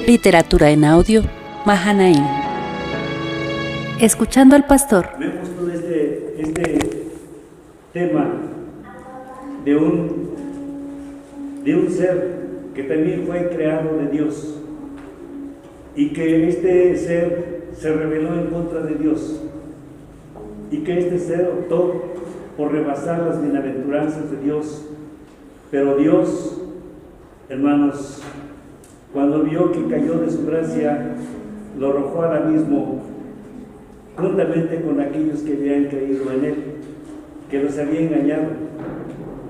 Literatura en audio, Mahanaim. Escuchando al pastor. Me he puesto este tema de un ser que también fue creado de Dios y que este ser se rebeló en contra de Dios y que este ser optó por rebasar las bienaventuranzas de Dios. Pero Dios, hermanos, cuando vio que cayó de su gracia, lo arrojó al abismo juntamente con aquellos que habían creído en él, que los había engañado,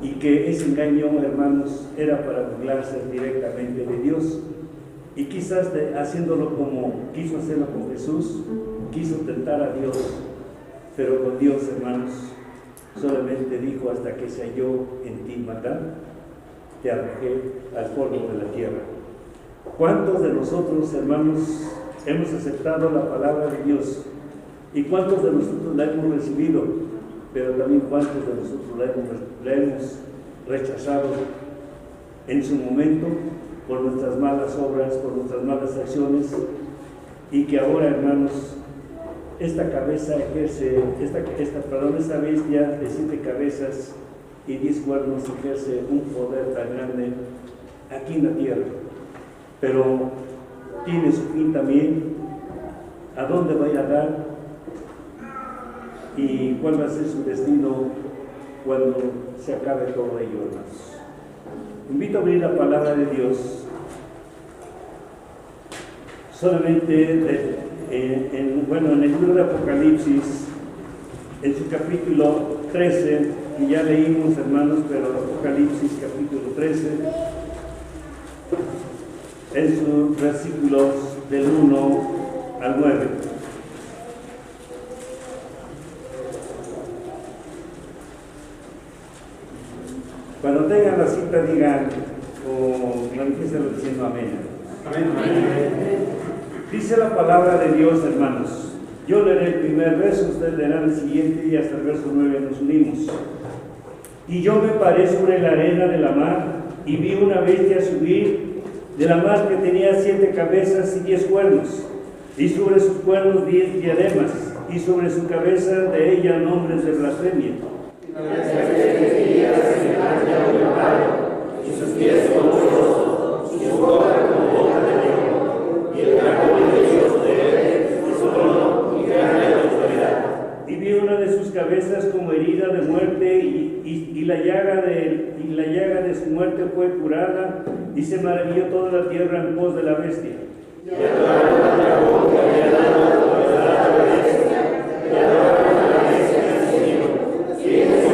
y que ese engaño, hermanos, era para burlarse directamente de Dios. Y quizás haciéndolo como quiso hacerlo con Jesús, quiso tentar a Dios, pero con Dios, hermanos, solamente dijo: hasta que se halló en ti maldad, te arrojé al polvo de la tierra. ¿Cuántos de nosotros, hermanos, hemos aceptado la palabra de Dios? ¿Y cuántos de nosotros la hemos recibido? Pero también cuántos de nosotros la hemos rechazado en su momento por nuestras malas obras, por nuestras malas acciones, y que ahora, hermanos, esta cabeza ejerce, esta bestia de 7 cabezas y 10 cuernos ejerce un poder tan grande aquí en la tierra, pero tiene su fin también. ¿A dónde va a ir a dar? ¿Y cuál va a ser su destino cuando se acabe todo ello, hermanos? Invito a abrir la palabra de Dios solamente en el libro de Apocalipsis, en su capítulo 13, que ya leímos, hermanos, pero Apocalipsis capítulo 13, en sus versículos del 1 al 9. Cuando tengan la cita, digan o manifiéstenlo diciendo amén. Amén. Dice la palabra de Dios, hermanos. Yo leeré el primer verso, ustedes leerán el siguiente y hasta el verso 9 nos unimos. Y yo me paré sobre la arena de la mar y vi una bestia subir de la mar que tenía 7 cabezas y 10 cuernos, y sobre sus cuernos 10 diademas, y sobre su cabeza de ella nombres de blasfemia. Y sus pies como ojos, y su boca como boca de león, y el dragón de Dios de él, y su trono, y grande autoridad. Y vi una de sus cabezas como herida de muerte, y la llaga de su muerte fue curada, y se maravilló toda la tierra en pos de la bestia. Y adoraron al dragón que había dado autoridad a la bestia, y adoraron a la bestia en el cielo, y en su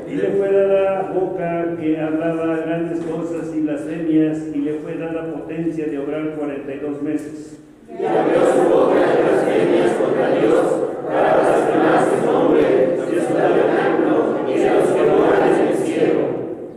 y le fue dada boca que hablaba grandes cosas y blasfemias, y le fue dada potencia de obrar 42 meses. Y abrió su boca de blasfemias contra Dios, para blasfemar su nombre, de su tabernáculo y de los que moran en el cielo.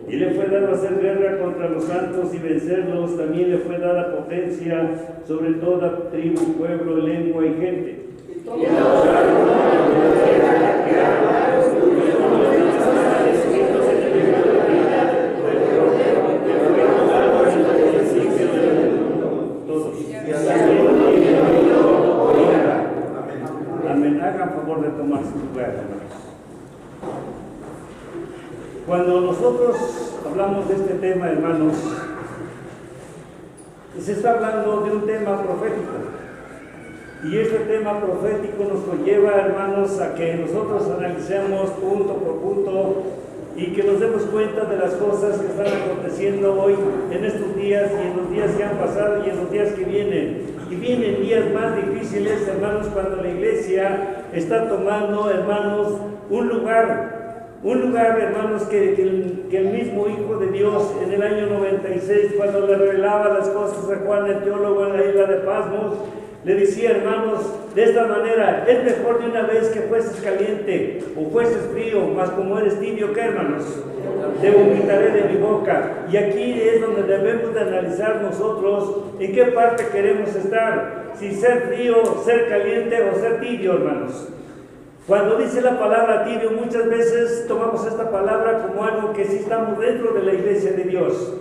Y le fue dado hacer guerra contra los santos y vencerlos. También le fue dada potencia sobre toda tribu, pueblo, lengua y gente. Y adoraron el nombre de la tierra, que habla los cuyos nombres no están escritos en el libro de la vida del Cordero, que fue inmolado en el principio del mundo. Todos. Y hasta el mundo y el mundo oirá. Amén. Hagan favor de tomar su lugar, hermanos. Cuando nosotros hablamos de este tema, hermanos, se está hablando de un tema profético. Y este tema profético nos conlleva, hermanos, a que nosotros analicemos punto por punto y que nos demos cuenta de las cosas que están aconteciendo hoy, en estos días y en los días que han pasado y en los días que vienen. Y vienen días más difíciles, hermanos, cuando la iglesia está tomando, hermanos, un lugar, hermanos, que el mismo Hijo de Dios en el año 96, cuando le revelaba las cosas a Juan el teólogo en la isla de Pasmos, le decía, hermanos, de esta manera: es mejor de una vez que fueses caliente o fueses frío, mas como eres tibio, ¿qué, hermanos? Te vomitaré de mi boca. Y aquí es donde debemos de analizar nosotros en qué parte queremos estar, si ser frío, ser caliente o ser tibio, hermanos. Cuando dice la palabra tibio, muchas veces tomamos esta palabra como algo que sí estamos dentro de la iglesia de Dios.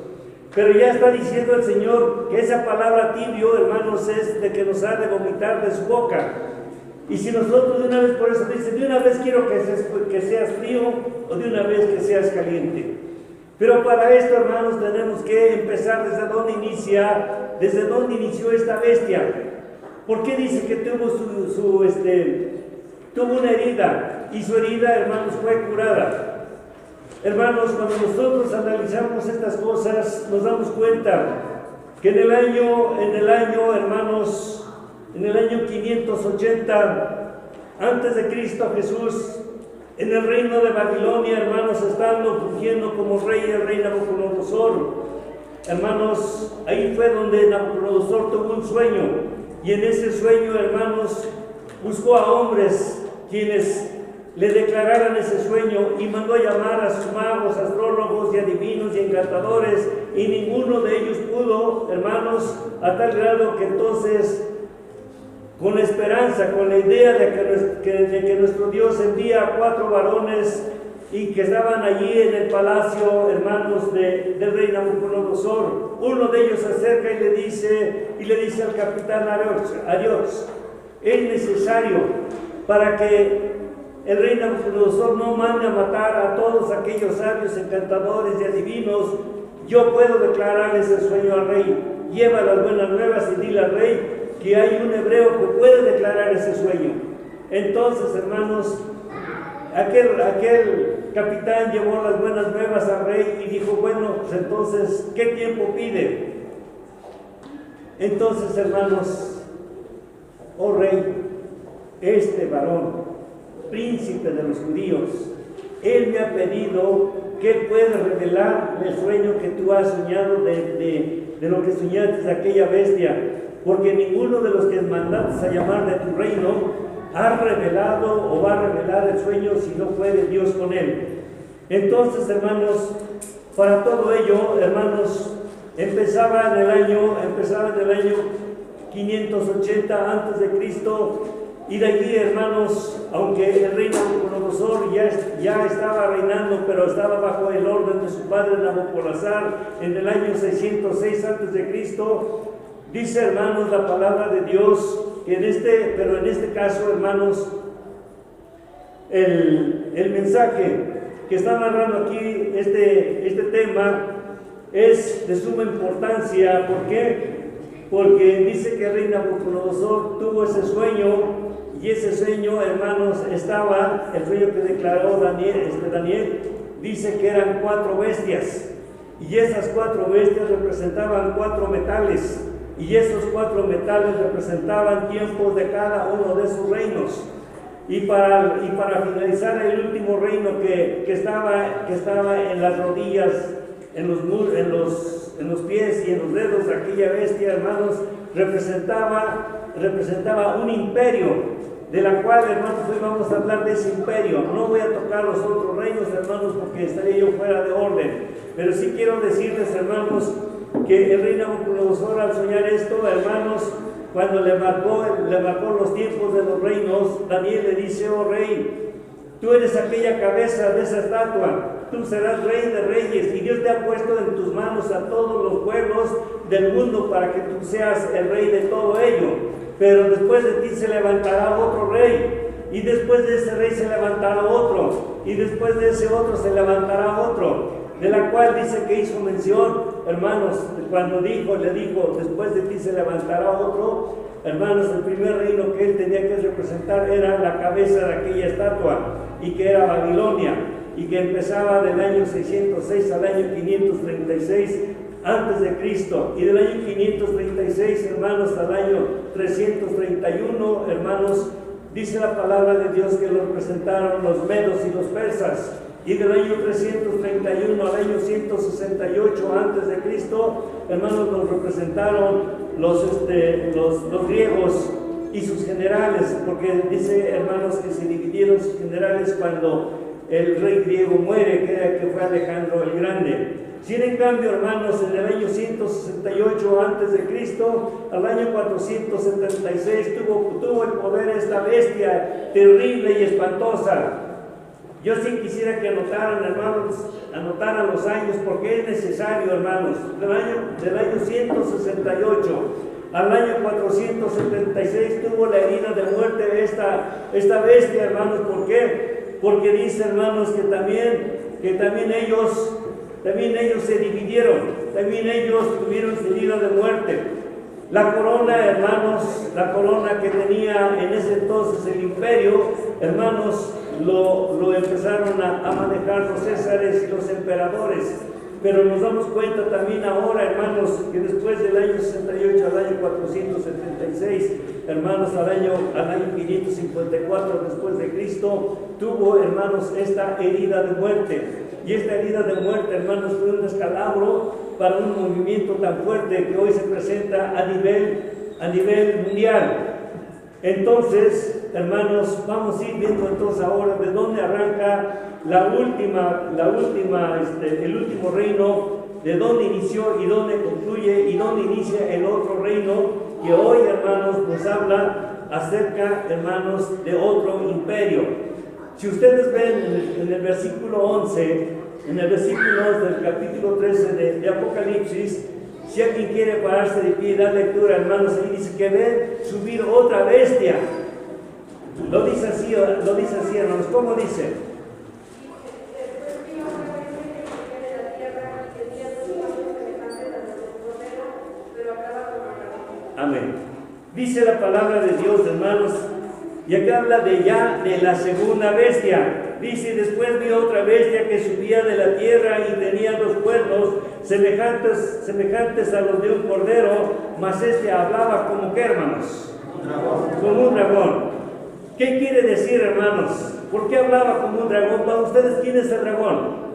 Pero ya está diciendo el Señor que esa palabra tibio, hermanos, es de que nos ha de vomitar de su boca. Y si nosotros de una vez, por eso dice, de una vez quiero que seas frío o de una vez que seas caliente. Pero para esto, hermanos, tenemos que empezar desde donde inició esta bestia. ¿Por qué dice que tuvo una herida? Y su herida, hermanos, fue curada. Hermanos, cuando nosotros analizamos estas cosas, nos damos cuenta que en el año, hermanos, en el año 580 antes de Cristo Jesús, en el reino de Babilonia, hermanos, estando fungiendo como rey el rey Nabucodonosor, hermanos, ahí fue donde Nabucodonosor tuvo un sueño, y en ese sueño, hermanos, buscó a hombres quienes le declararan ese sueño y mandó a llamar a sus magos, astrólogos y adivinos y encantadores, y ninguno de ellos pudo, hermanos, a tal grado que entonces, con la esperanza, con la idea de que nuestro Dios envía a 4 varones y que estaban allí en el palacio, hermanos, del rey Nabucodonosor, uno de ellos se acerca y le dice al capitán Ariox, es necesario para que el rey Nabucodonosor no mande a matar a todos aquellos sabios, encantadores y adivinos, yo puedo declararles el sueño al rey. Lleva las buenas nuevas y dile al rey que hay un hebreo que puede declarar ese sueño. Entonces, hermanos, aquel capitán llevó las buenas nuevas al rey y dijo, bueno, pues entonces, ¿qué tiempo pide? Entonces, hermanos, oh rey, este varón, príncipe de los judíos, él me ha pedido que él pueda revelar el sueño que tú has soñado de lo que soñaste de aquella bestia, porque ninguno de los que mandaste a llamar de tu reino ha revelado o va a revelar el sueño si no puede Dios con él. Entonces, hermanos, para todo ello, hermanos, empezaba en el año 580 antes de Cristo. Y de allí, hermanos, aunque el rey Nabucodonosor ya estaba reinando, pero estaba bajo el orden de su padre Nabopolassar, en el año 606 antes de Cristo, dice, hermanos, la palabra de Dios, que en este caso, hermanos, el mensaje que está narrando aquí este tema es de suma importancia. ¿Por qué? Porque dice que el rey Nabucodonosor tuvo ese sueño. Y ese sueño, hermanos, el sueño que declaró Daniel, dice que eran 4 bestias. Y esas 4 bestias representaban 4 metales. Y esos 4 metales representaban tiempos de cada uno de sus reinos. Y para finalizar, el último reino que estaba en las rodillas, en los pies y en los dedos de aquella bestia, hermanos, representaba un imperio, de la cual, hermanos, hoy vamos a hablar de ese imperio. No voy a tocar los otros reinos, hermanos, porque estaría yo fuera de orden, pero sí quiero decirles, hermanos, que el rey Nabucodonosor, al soñar esto, hermanos, cuando le marcó los tiempos de los reinos, Daniel le dice, oh rey, tú eres aquella cabeza de esa estatua, tú serás rey de reyes, y Dios te ha puesto en tus manos a todos los pueblos del mundo para que tú seas el rey de todo ello. Pero después de ti se levantará otro rey, y después de ese rey se levantará otro, y después de ese otro se levantará otro, de la cual dice que hizo mención, hermanos, cuando le dijo, después de ti se levantará otro, hermanos, el primer reino que él tenía que representar era la cabeza de aquella estatua, y que era Babilonia, y que empezaba del año 606 al año 536 antes de Cristo, y del año 536, hermanos, al año 331, hermanos, dice la palabra de Dios que lo representaron los medos y los persas, y del año 331 al año 168 antes de Cristo, hermanos, los representaron los griegos y sus generales, porque dice, hermanos, que se dividieron sus generales cuando el rey griego muere, que fue Alejandro el Grande. Sin en cambio, hermanos, en el año 168 antes de Cristo, al año 476 tuvo el poder esta bestia terrible y espantosa. Yo sí quisiera que anotaran, hermanos, anotaran los años, porque es necesario, hermanos. Del año 168 al año 476 tuvo la herida de muerte de esta bestia, hermanos. ¿Por qué? Porque dice, hermanos, que también ellos se dividieron, también ellos tuvieron su herida de muerte. La corona, hermanos, la corona que tenía en ese entonces el imperio, hermanos, lo empezaron a manejar los césares y los emperadores. Pero nos damos cuenta también ahora, hermanos, que después del año 68 al año 476, hermanos, al año 554 después de Cristo, tuvo, hermanos, esta herida de muerte. Y esta herida de muerte, hermanos, fue un descalabro para un movimiento tan fuerte que hoy se presenta a nivel mundial. Entonces, hermanos, vamos a ir viendo entonces ahora de dónde arranca el último reino, de dónde inició y dónde concluye y dónde inicia el otro reino, que hoy, hermanos, nos habla acerca, hermanos, de otro imperio. Si ustedes ven en el versículo 11, del capítulo 13 de Apocalipsis, si alguien quiere pararse de pie y dar lectura, hermanos, ahí dice que ven subir otra bestia. Lo dice así, hermanos. ¿Cómo dice? Amén. Dice la palabra de Dios, hermanos, y acá habla de la segunda bestia. Dice, después vi otra bestia que subía de la tierra y tenía 2 cuernos semejantes a los de un cordero, mas hablaba como que, hermanos, como un dragón. ¿Qué quiere decir, hermanos? ¿Por qué hablaba como un dragón? Para ustedes, ¿quién es el dragón?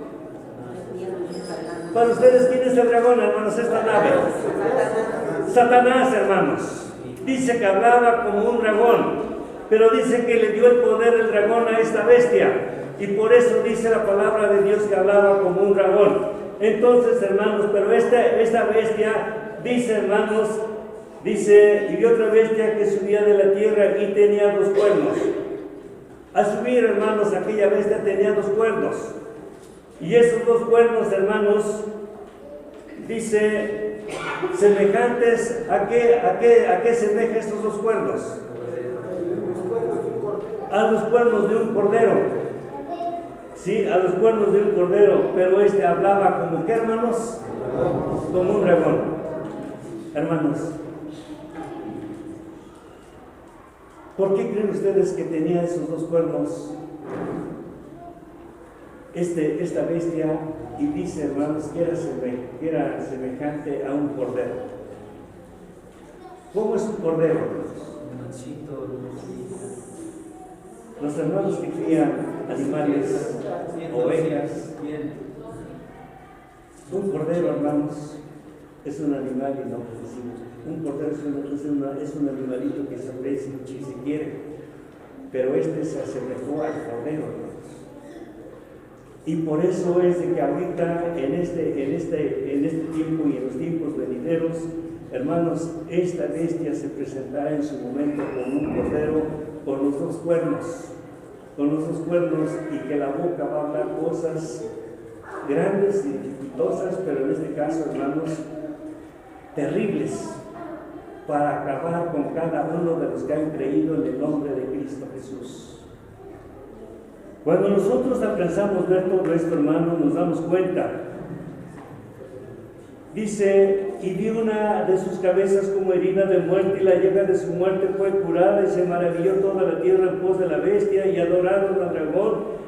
Para ustedes, ¿quién es el dragón, hermanos? Esta nave. Satanás, hermanos. Dice que hablaba como un dragón, pero dice que le dio el poder el dragón a esta bestia, y por eso dice la palabra de Dios que hablaba como un dragón. Entonces, hermanos, pero esta bestia, dice, hermanos, dice, y vi otra bestia que subía de la tierra y tenía 2 cuernos. Al subir, hermanos, aquella bestia tenía 2 cuernos, y esos 2 cuernos, hermanos, dice, semejantes a qué semejan estos 2 cuernos. A los cuernos de un cordero. Sí, a los cuernos de un cordero, pero hablaba como que, hermanos, como un dragón. Hermanos, ¿por qué creen ustedes que tenía esos 2 cuernos esta bestia? Y dice, hermanos, que era semejante a un cordero. ¿Cómo es un cordero? Los hermanos que crían animales, ovejas. Un cordero, hermanos, es un animal inofensivo. Un cordero es un animalito que se aprecia si se quiere, pero se asemejó al cordero, hermanos. Y por eso es de que ahorita, en este tiempo y en los tiempos venideros, hermanos, esta bestia se presentará en su momento como un cordero con los 2 cuernos, y que la boca va a hablar cosas grandes y dificultosas, pero en este caso, hermanos, terribles, para acabar con cada uno de los que han creído en el nombre de Cristo Jesús. Cuando nosotros alcanzamos a ver todo esto, hermanos, nos damos cuenta. Dice, y vi una de sus cabezas como herida de muerte, y la llaga de su muerte fue curada, y se maravilló toda la tierra en pos de la bestia, y adoraron al dragón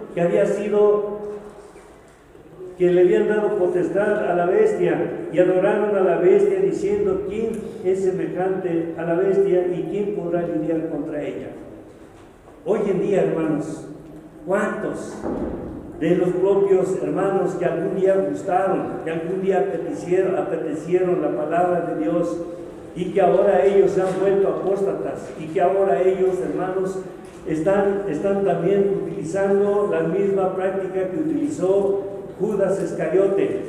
que le habían dado potestad a la bestia, y adoraron a la bestia, diciendo, ¿quién es semejante a la bestia y quién podrá lidiar contra ella? Hoy en día, hermanos, ¿cuántos de los propios hermanos que algún día gustaron, que algún día apetecieron la palabra de Dios, y que ahora ellos se han vuelto apóstatas, y que ahora ellos, hermanos, están también utilizando la misma práctica que utilizó Judas Iscariote?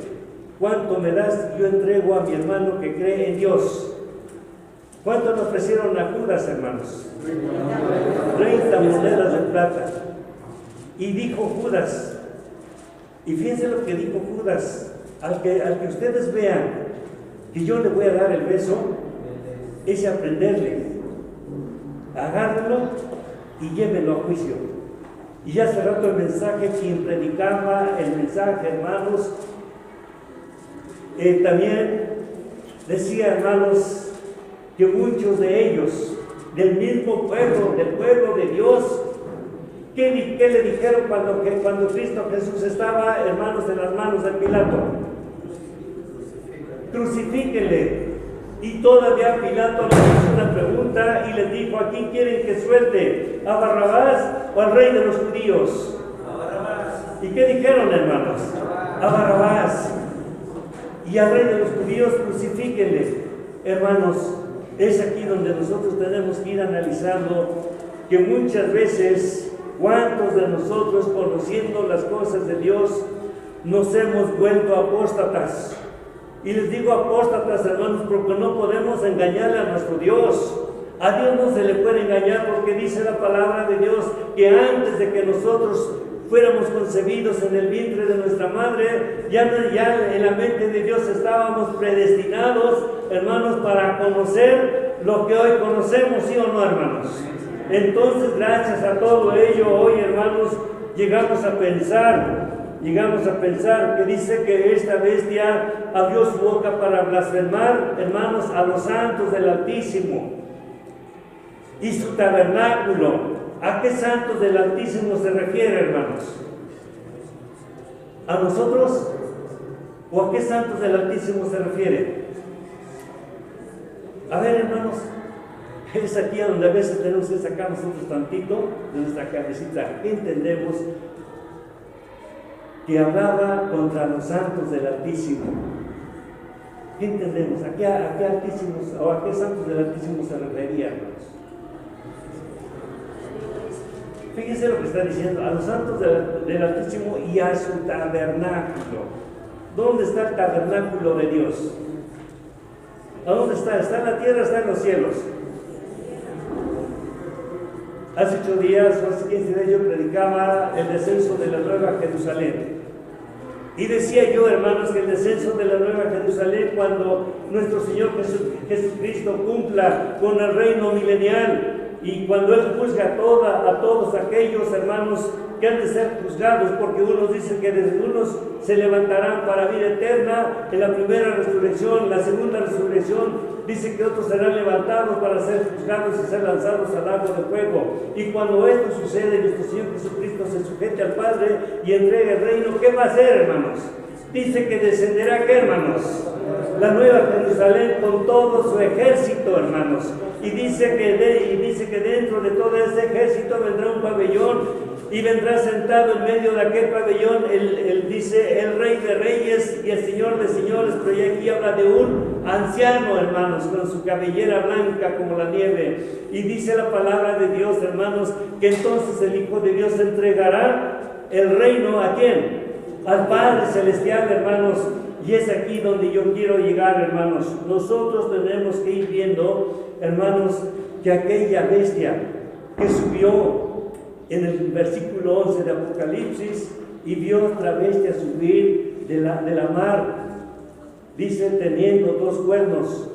¿Cuánto me das? Yo entrego a mi hermano que cree en Dios. ¿Cuánto le ofrecieron a Judas, hermanos? 30 monedas de plata. Y dijo Judas, y fíjense lo que dijo Judas, al que ustedes vean que yo le voy a dar el beso, ese aprenderle, agárrenlo y llévenlo a juicio. Y ya hace rato el mensaje, quien predicaba el mensaje, hermanos, también decía, hermanos, que muchos de ellos, del mismo pueblo, del pueblo de Dios, ¿qué le dijeron cuando Cristo Jesús estaba, hermanos, en las manos de Pilato? Crucifíquenle. Y todavía Pilato les hizo una pregunta y les dijo, ¿a quién quieren que suelte? ¿A Barrabás o al rey de los judíos? A Barrabás. ¿Y qué dijeron, hermanos? A Barrabás. Y al rey de los judíos, crucifíquenle. Hermanos, es aquí donde nosotros tenemos que ir analizando que muchas veces, ¿cuántos de nosotros, conociendo las cosas de Dios, nos hemos vuelto apóstatas? Y les digo apóstatas, hermanos, porque no podemos engañarle a nuestro Dios. A Dios no se le puede engañar, porque dice la palabra de Dios que antes de que nosotros fuéramos concebidos en el vientre de nuestra madre, ya en la mente de Dios estábamos predestinados, hermanos, para conocer lo que hoy conocemos, ¿sí o no, hermanos? Entonces, gracias a todo ello, hoy, hermanos, llegamos a pensar que dice que esta bestia abrió su boca para blasfemar, hermanos, a los santos del Altísimo y su tabernáculo. ¿A qué santos del Altísimo se refiere, hermanos? ¿A nosotros? ¿O a qué santos del Altísimo se refiere? A ver, hermanos, es aquí a donde a veces tenemos que sacar nosotros tantito de nuestra cabecita. ¿Qué entendemos? Que hablaba contra los santos del Altísimo. ¿Qué entendemos? ¿A qué altísimos o a qué santos del Altísimo se refería, hermanos? Fíjense lo que está diciendo, a los santos del Altísimo y a su tabernáculo. ¿Dónde está el tabernáculo de Dios? ¿A dónde está? ¿Está en la tierra, está en los cielos? Hace 8 días o hace 15 días yo predicaba el descenso de la Nueva Jerusalén. Y decía yo, hermanos, que el descenso de la Nueva Jerusalén, cuando nuestro Señor Jesucristo cumpla con el reino milenial, y cuando Él juzga a todos aquellos, hermanos, que han de ser juzgados, porque unos dicen que desde unos se levantarán para vida eterna en la primera resurrección, la segunda resurrección dice que otros serán levantados para ser juzgados y ser lanzados al lago de fuego. Y cuando esto sucede, nuestro Señor Jesucristo se sujete al Padre y entrega el reino, ¿qué va a hacer, hermanos? Dice que descenderá, ¿qué, hermanos? La Nueva Jerusalén con todo su ejército, hermanos. Y dice que dentro de todo ese ejército vendrá un pabellón y vendrá sentado en medio de aquel pabellón, dice el Rey de Reyes y el Señor de Señores, pero ya aquí habla de un anciano, hermanos, con su cabellera blanca como la nieve. Y dice la palabra de Dios, hermanos, que entonces el Hijo de Dios entregará el reino ¿a quién? Al Padre Celestial, hermanos. Y es aquí donde yo quiero llegar, hermanos. Nosotros tenemos que ir viendo, hermanos, que aquella bestia que subió en el versículo 11 de Apocalipsis y vio otra bestia subir de la mar, dice, teniendo 2 cuernos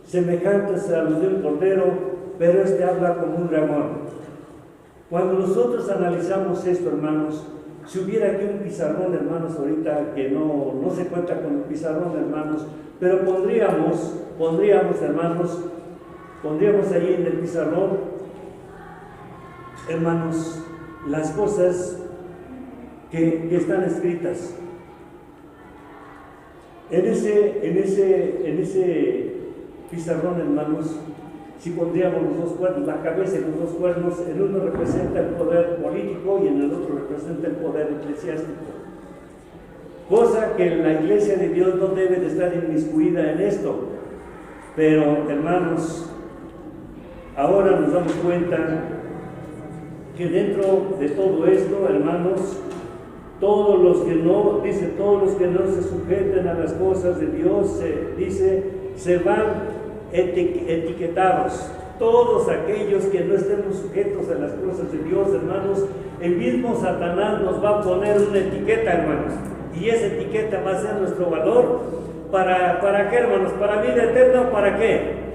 semejantes a los de un cordero, pero este habla como un dragón. Cuando nosotros analizamos esto, hermanos, si hubiera aquí un pizarrón, hermanos, ahorita que no se cuenta con el pizarrón, hermanos, pero pondríamos, hermanos, pondríamos ahí en el pizarrón, hermanos, las cosas que están escritas. En ese pizarrón, hermanos, si pondríamos los 2 cuernos, la cabeza y los 2 cuernos, el uno representa el poder político y en el otro representa el poder eclesiástico. Cosa que la iglesia de Dios no debe de estar inmiscuida en esto. Pero, hermanos, ahora nos damos cuenta que dentro de todo esto, hermanos, todos los que no se sujeten a las cosas de Dios, se van etiquetados. todos aquellos que no estemos sujetos a las cosas de Dios, hermanos, el mismo Satanás nos va a poner una etiqueta, hermanos, y esa etiqueta va a ser nuestro valor. ¿Para qué, hermanos? ¿Para vida eterna o para qué?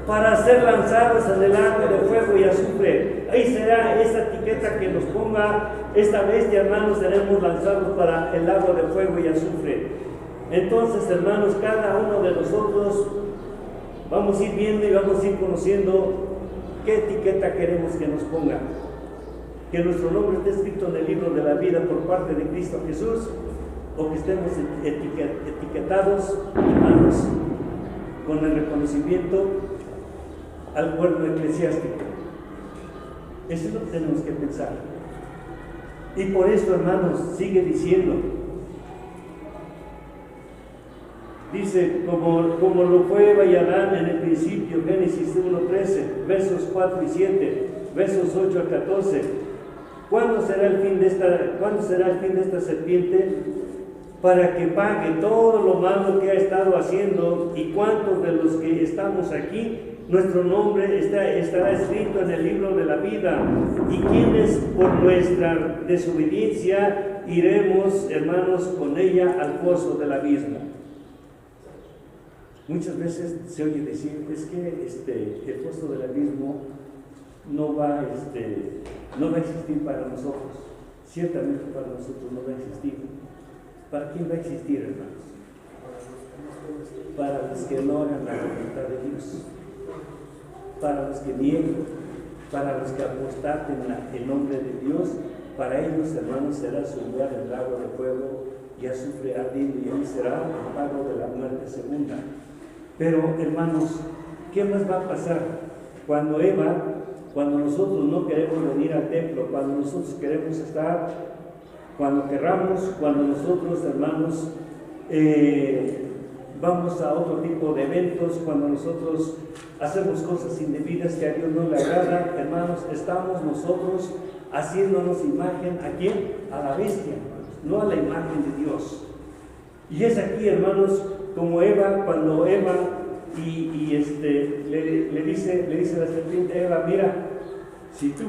Para ser lanzados en el lago de fuego y azufre. Ahí será esa etiqueta que nos ponga esta bestia, hermanos, seremos lanzados para el lago de fuego y azufre. Entonces, hermanos, cada uno de nosotros vamos a ir viendo y vamos a ir conociendo qué etiqueta queremos que nos ponga. Que nuestro nombre esté escrito en el libro de la vida por parte de Cristo Jesús, o que estemos etiquetados, hermanos, con el reconocimiento al cuerpo eclesiástico. Eso es lo que tenemos que pensar. Y por esto, hermanos, sigue diciendo, dice, como lo fue Eva y Adán en el principio, Génesis 1:13, versos 4 y 7, versos 8 al 14. ¿Cuándo será el fin de esta serpiente? Para que pague todo lo malo que ha estado haciendo. ¿Y cuántos de los que estamos aquí, nuestro nombre estará escrito en el libro de la vida? ¿Y quiénes por nuestra desobediencia iremos, hermanos, con ella al foso del abismo? Muchas veces se oye decir, es que el foso del abismo no va a existir para nosotros. Ciertamente para nosotros no va a existir. ¿Para quién va a existir, hermanos? Para los que no hagan la voluntad de Dios, para los que nieguen, para los que apostaten en nombre de Dios. Para ellos, hermanos, será su lugar el lago de fuego y azufre ardiendo, y ahí será el pago de la muerte segunda. Pero, hermanos, ¿qué más va a pasar cuando nosotros no queremos venir al templo, cuando nosotros queremos estar, cuando querramos, cuando nosotros, hermanos, vamos a otro tipo de eventos, cuando nosotros hacemos cosas indebidas que a Dios no le agrada, hermanos, estamos nosotros haciéndonos imagen? ¿A quién? A la bestia, hermanos, no a la imagen de Dios. Y es aquí, hermanos, como Eva, cuando Eva le dice la serpiente a Eva, mira, si tú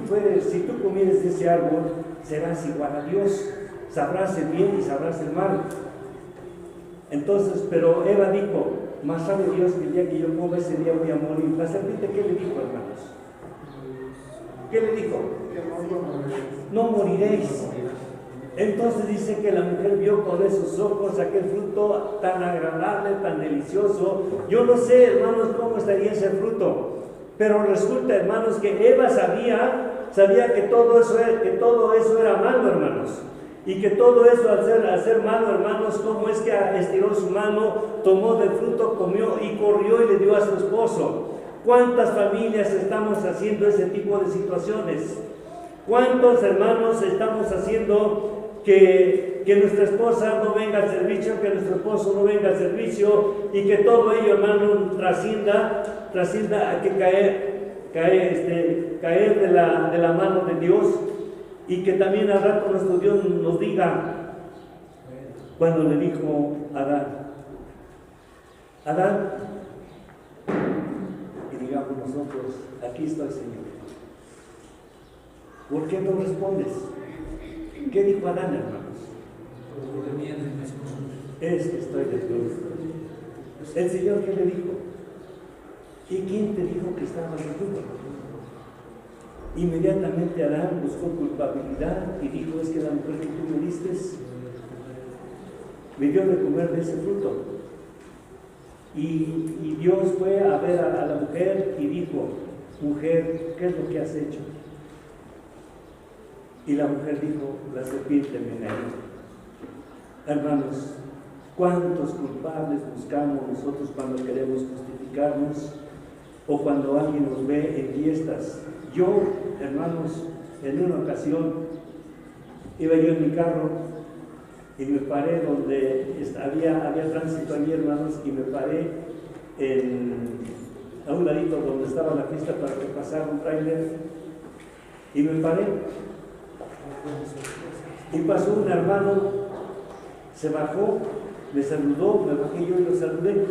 comieres de ese árbol, serás igual a Dios, sabrás el bien y sabrás el mal. Entonces, pero Eva dijo, más sabe Dios que el día que yo coma ese día voy a morir. La serpiente, ¿qué le dijo, hermanos? ¿Qué le dijo? No moriréis. Entonces dice que la mujer vio con esos ojos aquel fruto tan agradable, tan delicioso. Yo no sé, hermanos, cómo estaría ese fruto, pero resulta, hermanos, que Eva sabía que todo eso era malo, hermanos, y que todo eso al ser malo, hermanos, cómo es que estiró su mano, tomó del fruto, comió y corrió y le dio a su esposo. ¿Cuántas familias estamos haciendo ese tipo de situaciones? ¿Cuántos, hermanos, estamos haciendo que nuestra esposa no venga al servicio, que nuestro esposo no venga al servicio, y que todo ello, hermano, trascienda a que caer de la mano de Dios, y que también al rato nuestro Dios nos diga, cuando le dijo a Adán, y digamos nosotros, aquí estoy, Señor. ¿Por qué no respondes? ¿Qué dijo Adán, hermanos? Es que estoy desnudo. ¿El Señor qué le dijo? ¿Y quién te dijo que estaba desnudo? Inmediatamente Adán buscó culpabilidad y dijo, es que la mujer que tú me diste me dio de comer de ese fruto. Y Dios fue a ver a la mujer y dijo, mujer, ¿qué es lo que has hecho? Y la mujer dijo, la serpiente me engañó. Hermanos, ¿cuántos culpables buscamos nosotros cuando queremos justificarnos o cuando alguien nos ve en fiestas? Yo, hermanos, en una ocasión iba yo en mi carro y me paré donde había tránsito allí, hermanos, y me paré a un ladito donde estaba la pista para que pasara un tráiler, y me paré. Y pasó un hermano, se bajó, me saludó, me bajé yo y lo saludé.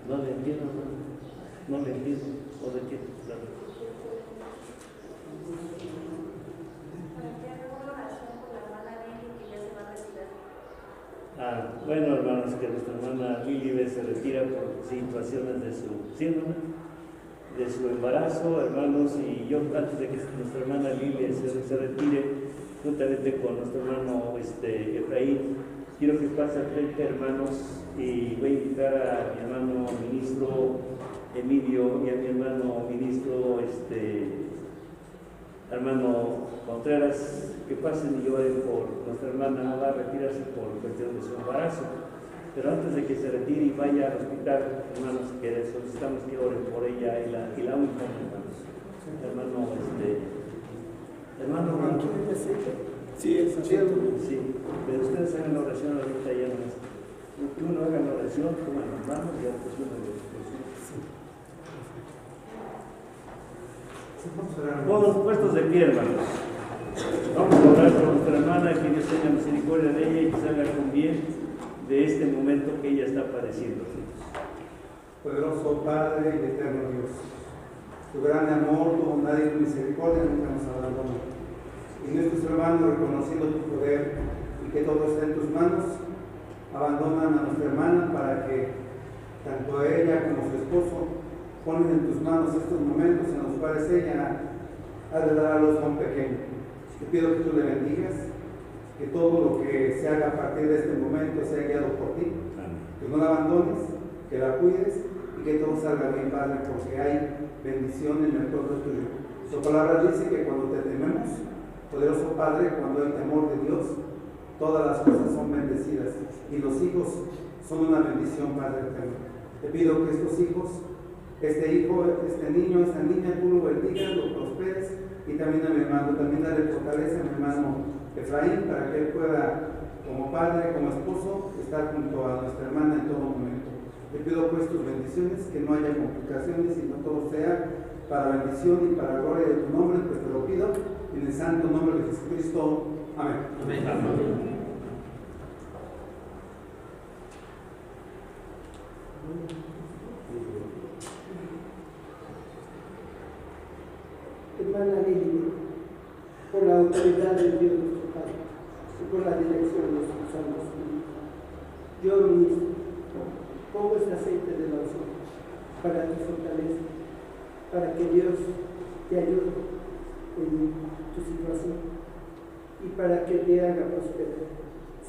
No le entiendo, no le entiendo, no le entiendo. Bueno, hermanos, que nuestra hermana Lili se retira por situaciones de su síndrome, de su embarazo, hermanos, y yo antes de que nuestra hermana Lili se retire, juntamente con nuestro hermano Efraín, quiero que pase frente, hermanos, y voy a invitar a mi hermano ministro Emilio y a mi hermano ministro hermano Contreras, que pasen y lloren por nuestra hermana. Va a retirarse por cuestión de su embarazo, pero antes de que se retire y vaya al hospital, hermanos, que solicitamos que oren por ella y la única, hermanos. Hermano, sí, pero ustedes hagan la oración ahorita ya no es. Que uno haga la oración, toman las manos y después uno le todos puestos de pie, hermanos. Vamos a orar por nuestra hermana, que Dios tenga misericordia de ella y que salga con bien de este momento que ella está padeciendo. Poderoso Padre y eterno Dios, tu gran amor, tu bondad y tu misericordia nunca nos abandonan. Y nuestros hermanos, reconociendo tu poder y que todo está en tus manos, abandonan a nuestra hermana para que tanto ella como su esposo ponen en tus manos estos momentos en los cuales ella ha de dar a luz a un pequeño. Te pido que tú le bendigas, que todo lo que se haga a partir de este momento sea guiado por ti, que no la abandones, que la cuides y que todo salga bien, Padre, porque hay bendición en el pueblo tuyo. Tu palabra dice que cuando te tememos, poderoso Padre, cuando hay temor de Dios, todas las cosas son bendecidas y los hijos son una bendición, Padre eterno. Te pido que estos hijos, este hijo, este niño, esta niña, tú lo bendigas, lo prosperes, y también a mi hermano, también dale fortaleza a mi hermano Efraín, para que él pueda, como padre, como esposo, estar junto a nuestra hermana en todo momento. Te pido pues tus bendiciones, que no haya complicaciones, sino todo sea para bendición y para gloria de tu nombre, pues te lo pido, en el santo nombre de Jesucristo. Amén. Amén. Amén. Hermana Lili, por la autoridad de Dios nuestro Padre y por la dirección de nuestros santos, yo mismo pongo este aceite de la unción para tu fortaleza, para que Dios te ayude en tu situación y para que te haga prosperar,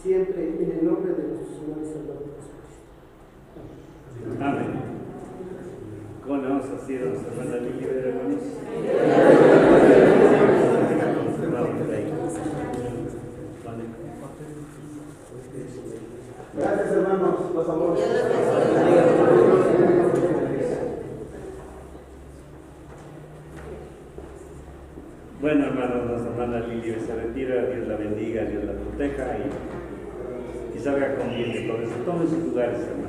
siempre en el nombre de nuestro Señor y Salvador Jesucristo. Amén. Amén. ¿Cómo le vamos a decir a nuestra hermana Lili, hermanos? Gracias, hermanos, por favor. Bueno, hermanos, nuestra hermana Lili se retira, Dios la bendiga, Dios la proteja y salga con bien de todo eso. Tomen sus lugares, hermanos.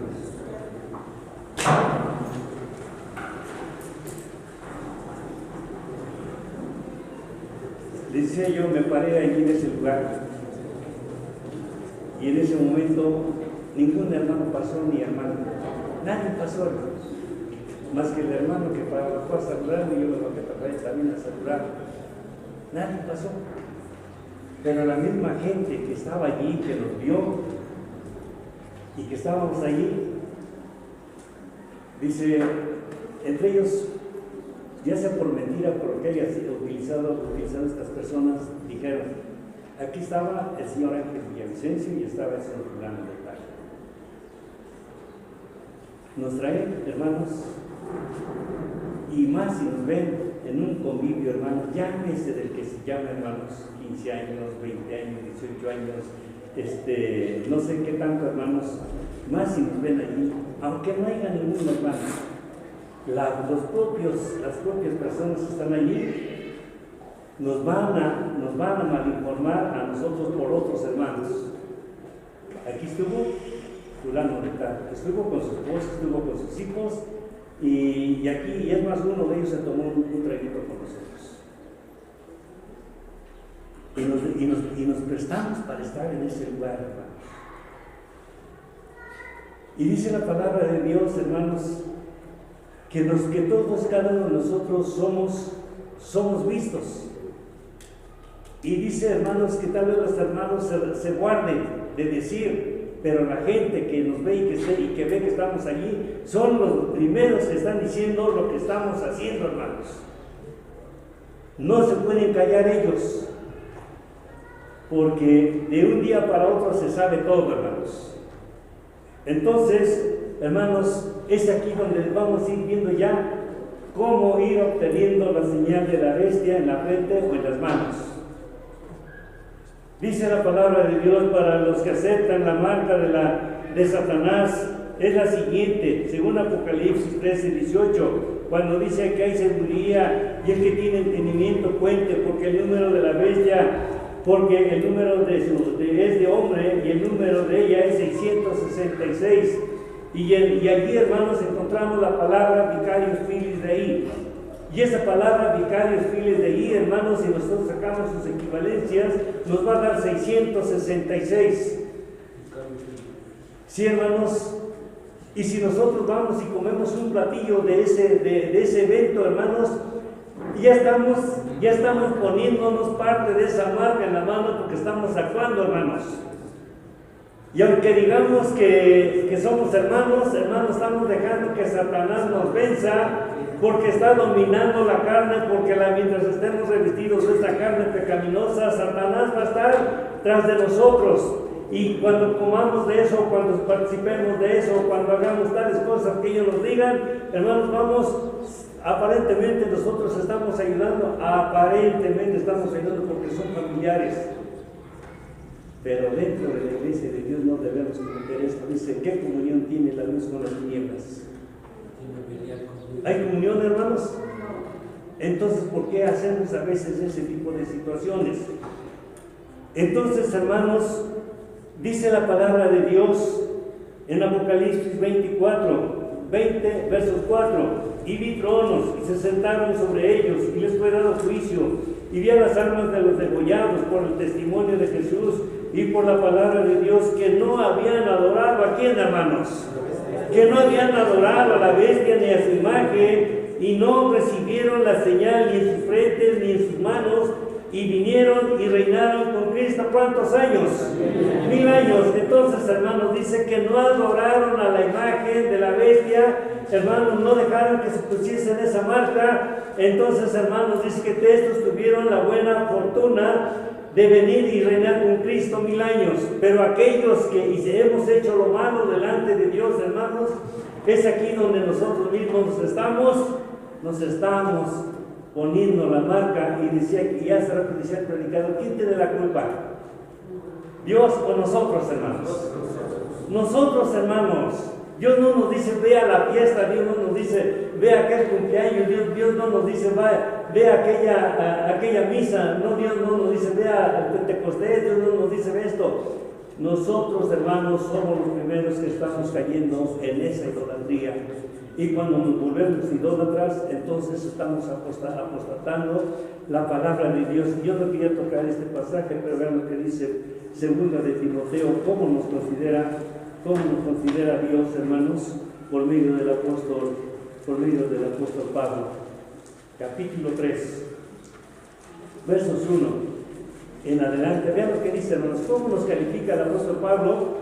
Decía yo, me paré allí en ese lugar y en ese momento ningún hermano pasó, ni hermano, nadie pasó, hermanos, más que el hermano que bajó a saludarme y yo me bajé también a saludar. Nadie pasó, pero la misma gente que estaba allí, que nos vio y que estábamos allí, dice, entre ellos, ya sea por mentira, por lo que haya sido utilizado estas personas, dijeron, aquí estaba el señor Ángel Villavicencio y estaba el señor fulano de tal. Nos traen, hermanos, y más si nos ven en un convivio, hermanos, llámese del que se llama, hermanos, 15 años, 20 años, 18 años, no sé qué tanto, hermanos, más si nos ven allí, aunque no haya ningún hermano, las propias personas que están allí nos van a malinformar a nosotros por otros hermanos. Aquí estuvo fulano de tal, estuvo con su esposa, estuvo con sus hijos, y aquí, y es más, uno de ellos se tomó un traguito con nosotros. Y nos prestamos para estar en ese lugar, hermanos. Y dice la palabra de Dios, hermanos, que todos, cada uno de nosotros somos vistos. Y dice, hermanos, que tal vez los hermanos se guarden de decir, pero la gente que nos ve y que ve que estamos allí, son los primeros que están diciendo lo que estamos haciendo, hermanos. No se pueden callar ellos, porque de un día para otro se sabe todo, hermanos. Entonces, hermanos, es aquí donde vamos a ir viendo ya cómo ir obteniendo la señal de la bestia en la frente o en las manos. Dice la palabra de Dios para los que aceptan la marca de Satanás, es la siguiente, según Apocalipsis 13:18, cuando dice que hay sabiduría y el que tiene entendimiento cuente, porque el número de la bestia, porque el número es de hombre y el número de ella es 666. Y allí, hermanos, encontramos la palabra vicarios filis de ahí. Y esa palabra vicarios filis de ahí, hermanos, si nosotros sacamos sus equivalencias, nos va a dar 666. Sí, hermanos. Y si nosotros vamos y comemos un platillo de ese evento, hermanos, ya estamos poniéndonos parte de esa marca en la mano porque estamos actuando, hermanos. Y aunque digamos que somos hermanos, estamos dejando que Satanás nos venza porque está dominando la carne, porque mientras estemos revestidos de esta carne pecaminosa, Satanás va a estar tras de nosotros. Y cuando comamos de eso, cuando participemos de eso, cuando hagamos tales cosas que ellos nos digan, hermanos, aparentemente nosotros estamos ayudando, porque son familiares. Pero dentro de la iglesia de Dios no debemos cometer esto. Dice, ¿qué comunión tiene la luz con las tinieblas? ¿Hay comunión, hermanos? Entonces, ¿por qué hacemos a veces ese tipo de situaciones? Entonces, hermanos, dice la palabra de Dios en Apocalipsis 20, versos 4, y vi tronos, y se sentaron sobre ellos, y les fue dado juicio, y vi a las almas de los degollados por el testimonio de Jesús, y por la palabra de Dios, que no habían adorado a quién, hermanos, que no habían adorado a la bestia ni a su imagen, y no recibieron la señal ni en sus frentes ni en sus manos, y vinieron y reinaron con Cristo. ¿Cuántos años? 1000 años. Entonces, hermanos, dice que no adoraron a la imagen de la bestia, hermanos, no dejaron que se pusiesen esa marca. Entonces, hermanos, dice que estos tuvieron la buena fortuna de venir y reinar con Cristo 1000 años. Pero aquellos que hemos hecho lo malo delante de Dios, hermanos, es aquí donde nosotros mismos nos estamos poniendo la marca. Y decía que ya hace rato decía el predicador, ¿quién tiene la culpa? ¿Dios o nosotros, hermanos? Nosotros, hermanos. Dios no nos dice ve a la fiesta, Dios no nos dice ve a aquel cumpleaños, Dios no nos dice ve a aquella misa, no, Dios no nos dice ve al Pentecostés, Dios no nos dice ve esto. Nosotros, hermanos, somos los primeros que estamos cayendo en esa idolatría. Y cuando nos volvemos idólatras, entonces estamos apostatando la palabra de Dios. Yo no quería tocar este pasaje, pero vean lo que dice 2 de Timoteo, cómo nos considera Dios, hermanos, por medio del apóstol Pablo. Capítulo 3, versos 1 en adelante. Vean lo que dice, hermanos, cómo nos califica el apóstol Pablo,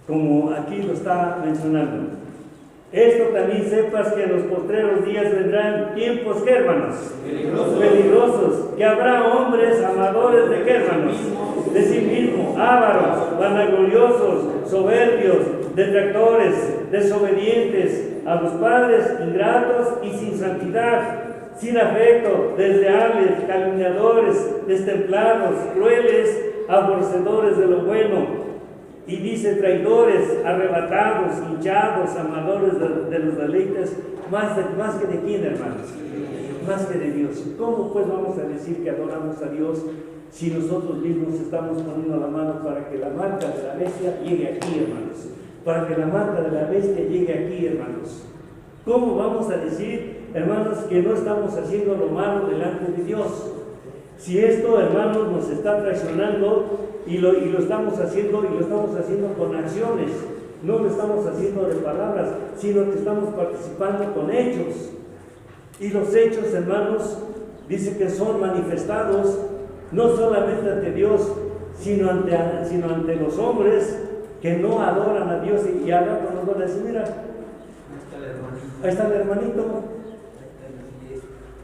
como aquí lo está mencionando. Esto también sepas que en los postreros días vendrán tiempos, ¿qué, hermanos? Peligrosos, que habrá hombres amadores de, ¿qué, hermanos? De sí mismos, ávaros, vanagloriosos, soberbios, detractores, desobedientes a los padres, ingratos y sin santidad, sin afecto, desleales, calumniadores, destemplados, crueles, aborrecedores de lo bueno. Y dice traidores, arrebatados, hinchados, amadores de los deleites, más que de quién, hermanos, más que de Dios. ¿Cómo pues vamos a decir que adoramos a Dios si nosotros mismos estamos poniendo la mano para que la marca de la bestia llegue aquí, hermanos? Para que la marca de la bestia llegue aquí, hermanos. ¿Cómo vamos a decir, hermanos, que no estamos haciendo lo malo delante de Dios? Si esto, hermanos, nos está traicionando y lo estamos haciendo con acciones, no lo estamos haciendo de palabras, sino que estamos participando con hechos. Y los hechos, hermanos, dice que son manifestados no solamente ante Dios, sino ante los hombres que no adoran a Dios. Y al rato nos van a decir, mira, ahí está el hermanito,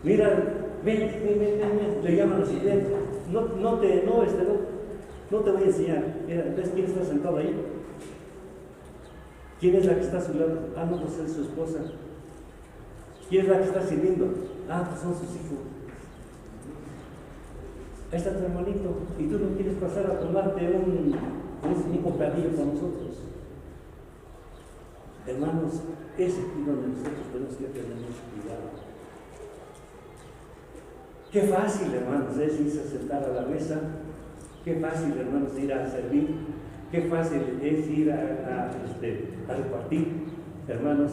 mira, ven, le llaman así, ven, no te voy a enseñar. Mira, ¿ves quién está sentado ahí? ¿Quién es la que está a su lado? Ah, no, pues es su esposa. ¿Quién es la que está sirviendo? Ah, pues son sus hijos. Ahí está tu hermanito, y tú no quieres pasar a tomarte un bocadillo con nosotros. Hermanos, ese es donde nosotros tenemos que tener mucho cuidado. Qué fácil, hermanos, es irse a sentar a la mesa. Qué fácil, hermanos, ir a servir. Qué fácil es ir a repartir, hermanos,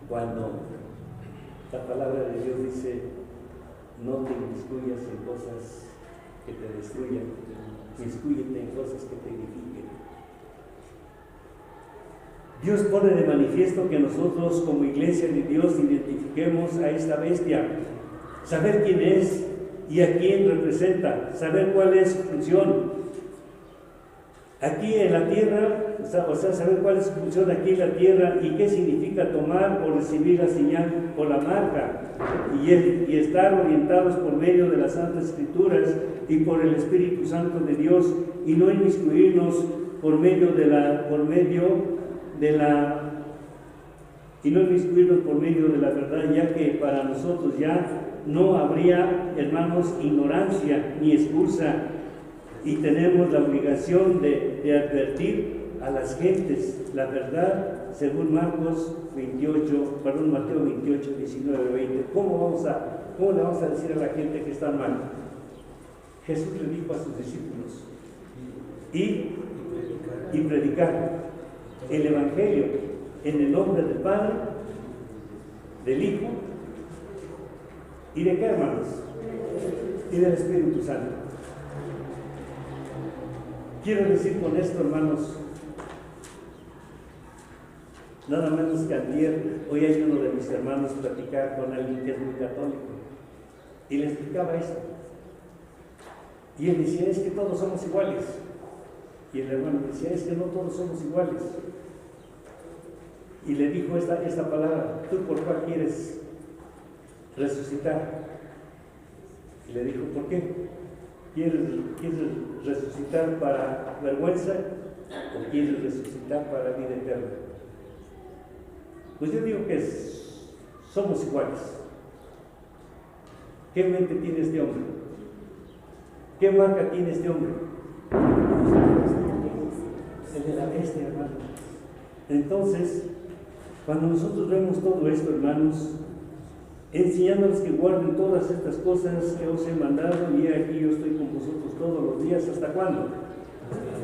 cuando la palabra de Dios dice: no te inmiscuyas en cosas que te destruyan, inmiscúyete en cosas que te edifiquen. Dios pone de manifiesto que nosotros como iglesia de Dios identifiquemos a esta bestia, saber quién es y a quién representa, saber cuál es su función. Aquí en la tierra, o sea, saber cuál es su función aquí en la tierra y qué significa tomar o recibir la señal o la marca, y estar orientados por medio de las Santas Escrituras y por el Espíritu Santo de Dios, y no inmiscuirnos por medio de la verdad, ya que para nosotros ya no habría, hermanos, ignorancia ni excusa, y tenemos la obligación de advertir a las gentes la verdad, según Mateo 28, 19, 20. ¿Cómo le vamos a decir a la gente que está mal? Jesús le dijo a sus discípulos: y predicar el Evangelio en el nombre del Padre, del Hijo y de qué, hermanos, y del Espíritu Santo. Quiero decir con esto, hermanos, nada menos que ayer, hoy hay uno de mis hermanos platicar con alguien que es muy católico, y le explicaba esto, y él decía: es que todos somos iguales. Y el hermano decía: es que no todos somos iguales. Y le dijo esta palabra: ¿tú por cuál quieres resucitar? Y le dijo: ¿por qué? ¿Quieres resucitar para vergüenza o quieres resucitar para vida eterna? Pues yo digo que somos iguales. ¿Qué mente tiene este hombre? ¿Qué marca tiene este hombre? El de la bestia, hermano. Entonces, cuando nosotros vemos todo esto, hermanos, enseñándoles que guarden todas estas cosas que os he mandado, y aquí yo estoy con vosotros todos los días. ¿Hasta cuándo?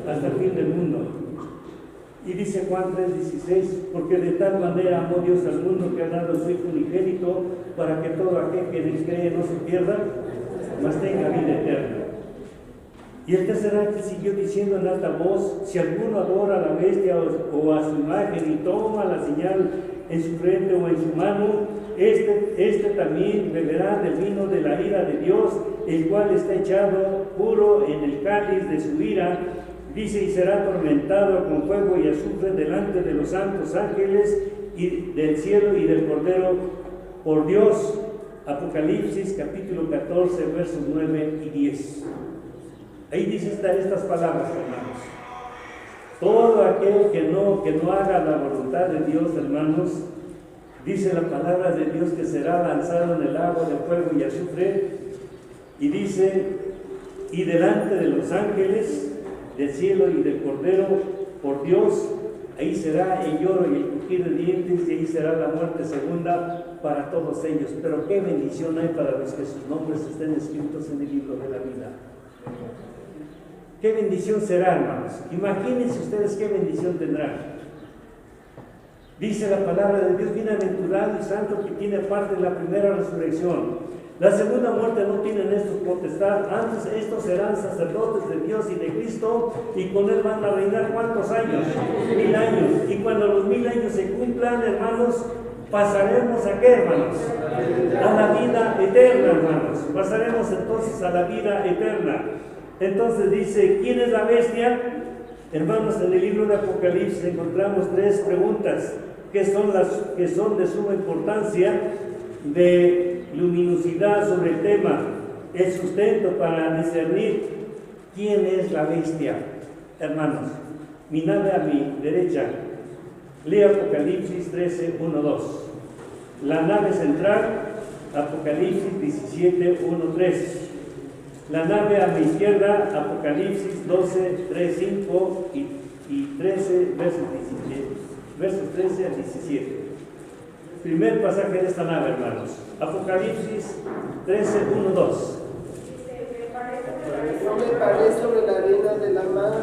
Hasta el fin del mundo. Y dice Juan 3:16: porque de tal manera amó Dios al mundo que ha dado a su Hijo unigénito, para que todo aquel que en él cree no se pierda, mas tenga vida eterna. Y el tercer ángel siguió diciendo en alta voz: si alguno adora a la bestia o a su imagen y toma la señal en su frente o en su mano, este también beberá del vino de la ira de Dios, el cual está echado puro en el cáliz de su ira. Dice: y será atormentado con fuego y azufre delante de los santos ángeles y del cielo y del Cordero por Dios. Apocalipsis capítulo 14, versos 9 y 10. Ahí dice estas palabras, hermanos: todo aquel que no haga la voluntad de Dios, hermanos, dice la palabra de Dios que será lanzado en el agua de fuego y azufre. Y dice: y delante de los ángeles del cielo y del Cordero por Dios, ahí será el lloro y el crujir de dientes, y ahí será la muerte segunda para todos ellos. Pero qué bendición hay para los que sus nombres estén escritos en el libro de la vida. Qué bendición será, hermanos. Imagínense ustedes qué bendición tendrán. Dice la palabra de Dios: bienaventurado y santo que tiene parte en la primera resurrección. La segunda muerte no tienen estos potestad, antes estos serán sacerdotes de Dios y de Cristo, y con él van a reinar ¿cuántos años? 1000 años. Y cuando los 1000 años se cumplan, hermanos, pasaremos ¿a qué, hermanos? A la vida eterna, hermanos. Pasaremos entonces a la vida eterna. Entonces dice, ¿quién es la bestia? Hermanos, en el libro de Apocalipsis encontramos 3 preguntas que son de suma importancia, de luminosidad sobre el tema, el sustento para discernir quién es la bestia. Hermanos, mi nave a mi derecha, lee Apocalipsis 13, 1, 2. La nave central, Apocalipsis 17, 1, 3. La nave a mi izquierda, Apocalipsis 12, 3, 5 y 13, versos 13 al 17. Primer pasaje de esta nave, hermanos. Apocalipsis 13, 1, 2. Yo me paré sobre la arena de la mar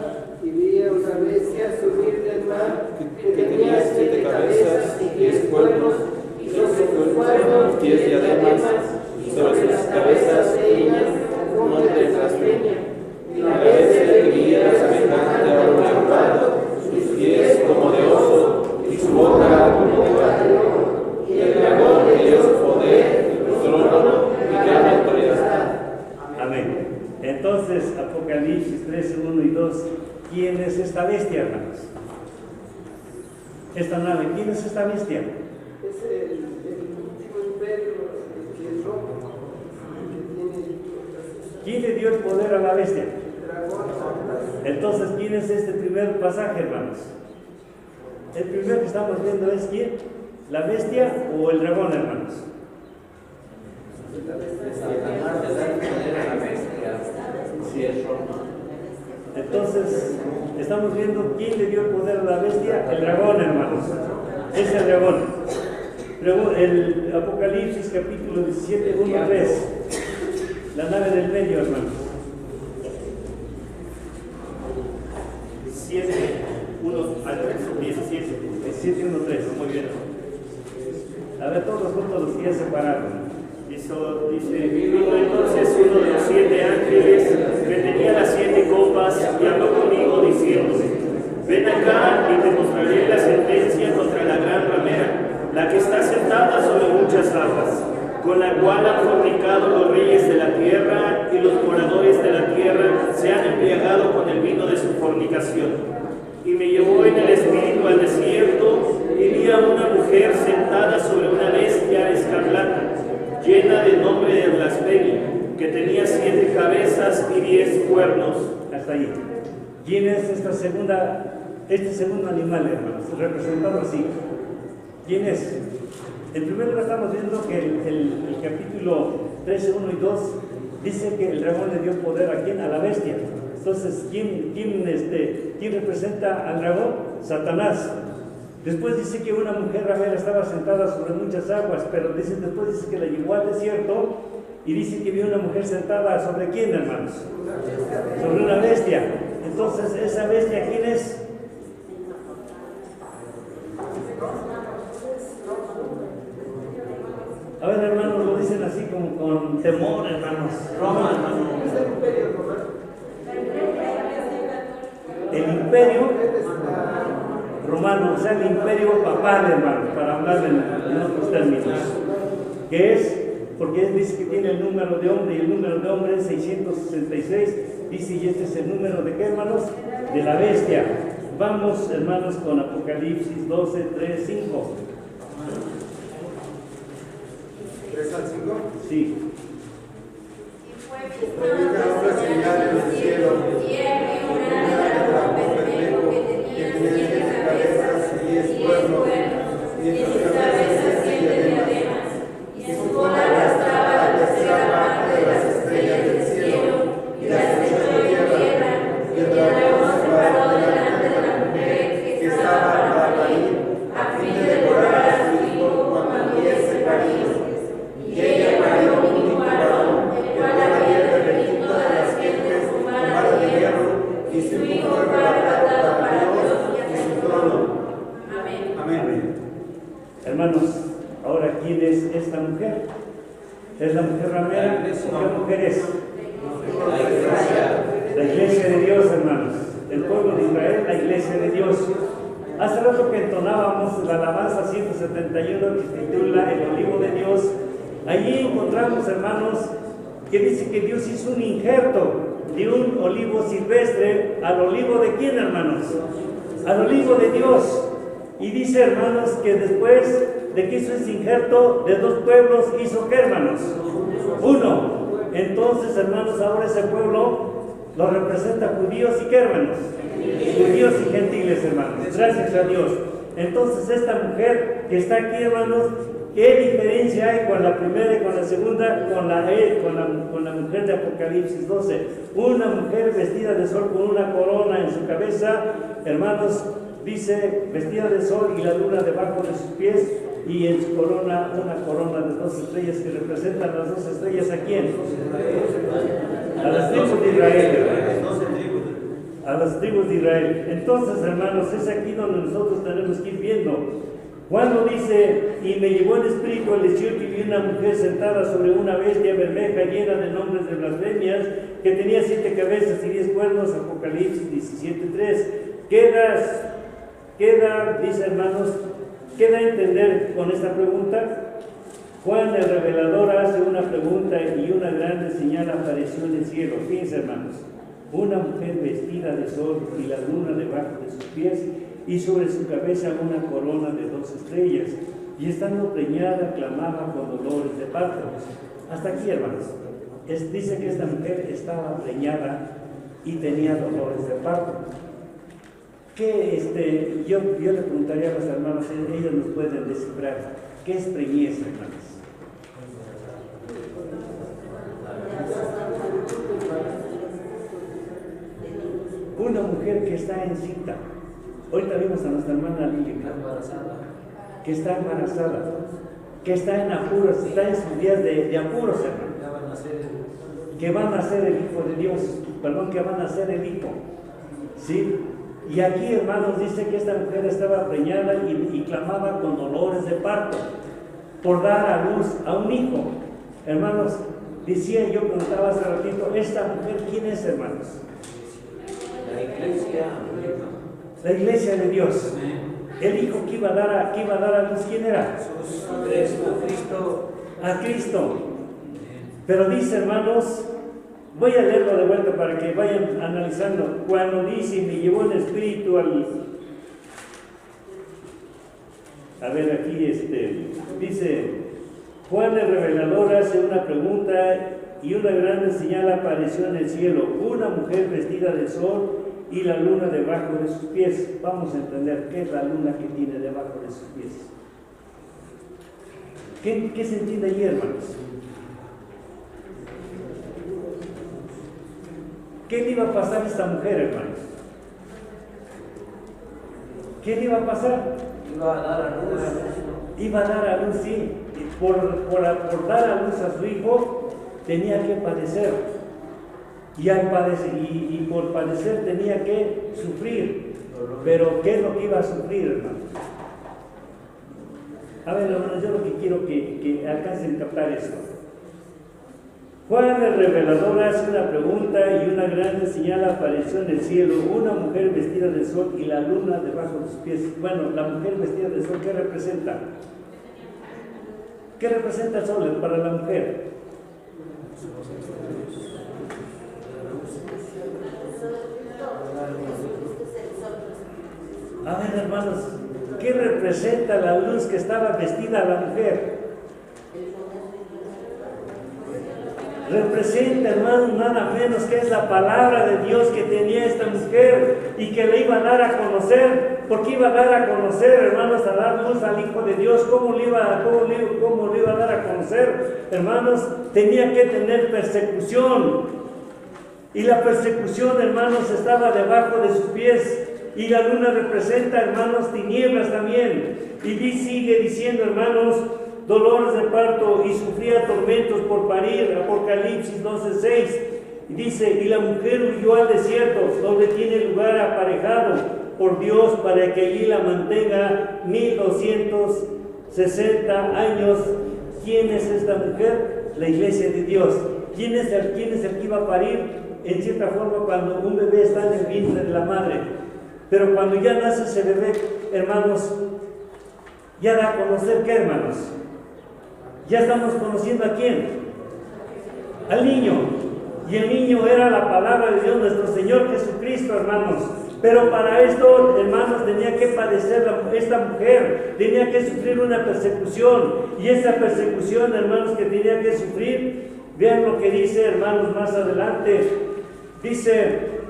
y vi a una bestia subir del mar que tenía 7 cabezas y 10 cuernos, y sobre sus cuernos 10 diademas, y sobre sus cabezas de ellas un nombre de blasfemia. Y la bestia que vi era semejante a un leopardo, sus pies como de oso, y su boca como boca de león. Y el dragón le dio poder, trono y gran autoridad. Amén. Entonces, Apocalipsis 13, 1 y 2. ¿Quién es esta bestia, hermanos? Esta nave, ¿quién es esta bestia? Es el último imperio que es rojo, que tiene. ¿Quién le dio el poder a la bestia? El dragón. Entonces, ¿quién es este primer pasaje, hermanos? El primero que estamos viendo es ¿quién? ¿La bestia o el dragón, hermanos? Entonces, estamos viendo quién le dio el poder a la bestia. El dragón, hermanos. Es el dragón. Luego, el Apocalipsis capítulo 17, 1, 3. La nave del medio, hermanos. 17, 1 al 3. 17, 1, 3. Muy bien. A ver, todos juntos los que ya se pararon. Dice, vino entonces uno de los 7 ángeles que tenía las 7 copas y habló conmigo diciéndome, ven acá y te mostraré la sentencia contra la gran ramera, la que está sentada sobre muchas aguas, con la cual han fornicado los reyes de la tierra y los moradores de la tierra se han embriagado con el vino de su fornicación. Y me llevó en el espíritu al desierto y vi a una mujer sentada sobre una bestia escarlata, llena de nombre de blasfemia, que tenía 7 cabezas y 10 cuernos. Hasta ahí. ¿Quién es este segundo animal, hermanos? Representado así. ¿Quién es? En primer lugar estamos viendo que el capítulo 13, 1 y 2 dice que el dragón le dio poder a ¿quién? A la bestia. Entonces, ¿quién representa al dragón? Satanás. Después dice que una mujer ramera estaba sentada sobre muchas aguas, pero después dice que la llevó al desierto y dice que vio una mujer sentada sobre ¿quién, hermanos? Sobre una bestia. Entonces, ¿esa bestia quién es? A ver, hermanos, lo dicen así como con temor, hermanos. Roma, hermanos. Es el imperio romano. El imperio romano, o sea, el imperio papal, hermanos, para hablar en otros términos. ¿Qué es? Porque él dice que tiene el número de hombre y el número de hombre es 666. Dice, y este es el número de ¿qué, hermanos? De la bestia. Vamos, hermanos, con Apocalipsis 12, 3, 5. 3 al 5. Sí. Predica una señal en el cielo. Que tenía 10 cabezas y 10 cuernos, y en sus cabezas 7 diademas, y su cola arrastraba la tercera parte de las estrellas del cielo, y las echó en tierra, y el dragón se paró delante de la mujer que estaba para parir, a fin de devorar a su hijo cuando hubiese parido. Y ella parió un hijo varón, el cual había de revenir todas las gentes con vara de hierro, y su hijo fue arrebatado para Dios y su trono. Amén. Hermanos, ahora, ¿quién es esta mujer? ¿Es la mujer ramera? ¿Qué mujer es? La iglesia de Dios, hermanos. El pueblo de Israel, la iglesia de Dios. Hace rato que entonábamos la alabanza 171 que se titula El Olivo de Dios. Allí encontramos, hermanos, que dice que Dios hizo un injerto de un olivo silvestre al olivo de quién, hermanos? Al olivo de Dios. Y dice, hermanos, que después de que hizo ese injerto de dos pueblos, hizo ¿qué, hermanos? Uno. Entonces, hermanos, ahora ese pueblo lo representa judíos y ¿qué, hermanos? Judíos y gentiles, hermanos. Gracias a Dios. Entonces, esta mujer que está aquí, hermanos, ¿qué diferencia hay con la primera y con la segunda? Con la mujer de Apocalipsis 12. Una mujer vestida de sol con una corona en su cabeza, hermanos, dice vestida de sol y la luna debajo de sus pies, y en su corona una corona de 2 estrellas que representan las 2 estrellas. ¿A quién? A las tribus de Israel. A las tribus de Israel. Entonces, hermanos, es aquí donde nosotros tenemos que ir viendo. Juan lo dice: y me llevó el espíritu al desierto y vi una mujer sentada sobre una bestia bermeja llena de nombres de blasfemias, que tenía 7 cabezas y 10 cuernos. Apocalipsis 17:3. Queda, dice, hermanos, queda a entender con esta pregunta. Juan el revelador hace una pregunta y una grande señal apareció en el cielo. Fíjense, hermanos, una mujer vestida de sol y la luna debajo de sus pies, y sobre su cabeza una corona de 2 estrellas, y estando preñada clamaba con dolores de parto. Hasta aquí, hermanos, dice que esta mujer estaba preñada y tenía dolores de parto. Yo le preguntaría a las hermanas, ellos nos pueden descifrar qué es preñez, hermanos. Una mujer que está encinta. Ahorita vimos a nuestra hermana Lili, que está embarazada, que está en apuros, está en sus días de apuros, hermano. Que va a nacer el Hijo de Dios, que va a nacer el Hijo. ¿Sí? Y aquí, hermanos, dice que esta mujer estaba preñada y clamaba con dolores de parto por dar a luz a un hijo. Hermanos, yo preguntaba hace ratito, ¿esta mujer quién es, hermanos? La iglesia de Dios. El hijo que iba a dar a luz, ¿quién era? A Cristo. Pero dice, hermanos, voy a leerlo de vuelta para que vayan analizando. Cuando dice, me llevó el espíritu a ver, aquí dice, Juan el revelador hace una pregunta y una grande señal apareció en el cielo, una mujer vestida de sol y la luna debajo de sus pies. Vamos a entender qué es la luna que tiene debajo de sus pies. ¿Qué se entiende allí, hermanos? ¿Qué le iba a pasar a esta mujer, hermanos? ¿Qué le iba a pasar? Iba a dar a luz. Iba a dar a luz, sí. Por dar a luz a su hijo, tenía que padecer. Y por padecer tenía que sufrir. Pero ¿qué es lo que iba a sufrir, hermanos? A ver, hermanos, yo lo que quiero que alcancen a captar esto. Juan el revelador hace una pregunta y una grande señal apareció en el cielo, una mujer vestida de sol y la luna debajo de sus pies. Bueno, la mujer vestida de sol, ¿qué representa? ¿Qué representa el sol para la mujer? A ver, hermanos, ¿qué representa la luz que estaba vestida la mujer? Representa, hermanos, nada menos que es la palabra de Dios que tenía esta mujer y que le iba a dar a conocer. ¿Por qué iba a dar a conocer, hermanos, a dar luz al Hijo de Dios? ¿Cómo le iba a dar a conocer? Hermanos, tenía que tener persecución. Y la persecución, hermanos, estaba debajo de sus pies. Y la luna representa, hermanos, tinieblas también. Y sigue diciendo, hermanos, dolores de parto y sufría tormentos por parir. Apocalipsis 12:6. Dice, y la mujer huyó al desierto, donde tiene lugar aparejado por Dios para que allí la mantenga 1260 años. ¿Quién es esta mujer? La iglesia de Dios. ¿Quién es el que iba a parir? En cierta forma, cuando un bebé está en el vientre de la madre. Pero cuando ya nace ese bebé, hermanos, ya da a conocer ¿qué, hermanos? Ya estamos conociendo a quién. Al niño. Y el niño era la palabra de Dios, nuestro Señor Jesucristo, hermanos. Pero para esto, hermanos, tenía que padecer esta mujer, tenía que sufrir una persecución. Y esa persecución, hermanos, que tenía que sufrir, vean lo que dice, hermanos, más adelante. Dice,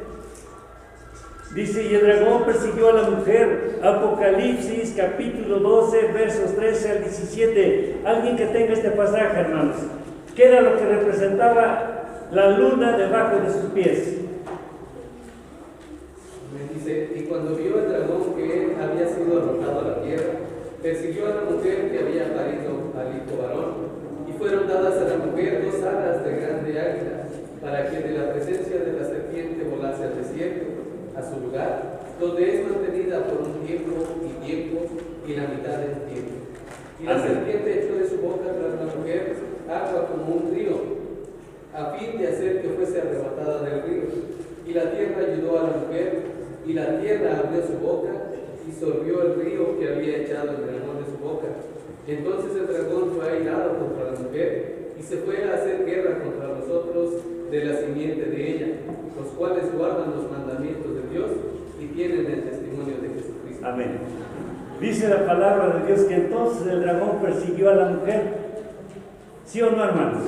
y el dragón persiguió a la mujer. Apocalipsis, capítulo 12, versos 13 al 17. Alguien que tenga este pasaje, hermanos. ¿Qué era lo que representaba la luna debajo de sus pies? Me dice, y cuando vio el dragón que él había sido arrojado a la tierra, persiguió a la mujer que había parido al hijo varón, y fueron dadas a la mujer 2 alas de grande águila, para que de la presencia de la serpiente volase al desierto, a su lugar, donde es mantenida por un tiempo, y la mitad del tiempo. Y la serpiente echó de su boca tras la mujer agua como un río, a fin de hacer que fuese arrebatada del río. Y la tierra ayudó a la mujer, y la tierra abrió su boca, y sorbió el río que había echado el dragón de su boca. Entonces el dragón fue airado contra la mujer, y se fue a hacer guerra contra los otros de la simiente de ella, los cuales guardan los mandamientos de Dios y tienen el testimonio de Jesucristo. Amén. Dice la palabra de Dios que entonces el dragón persiguió a la mujer. ¿Sí o no, hermanos?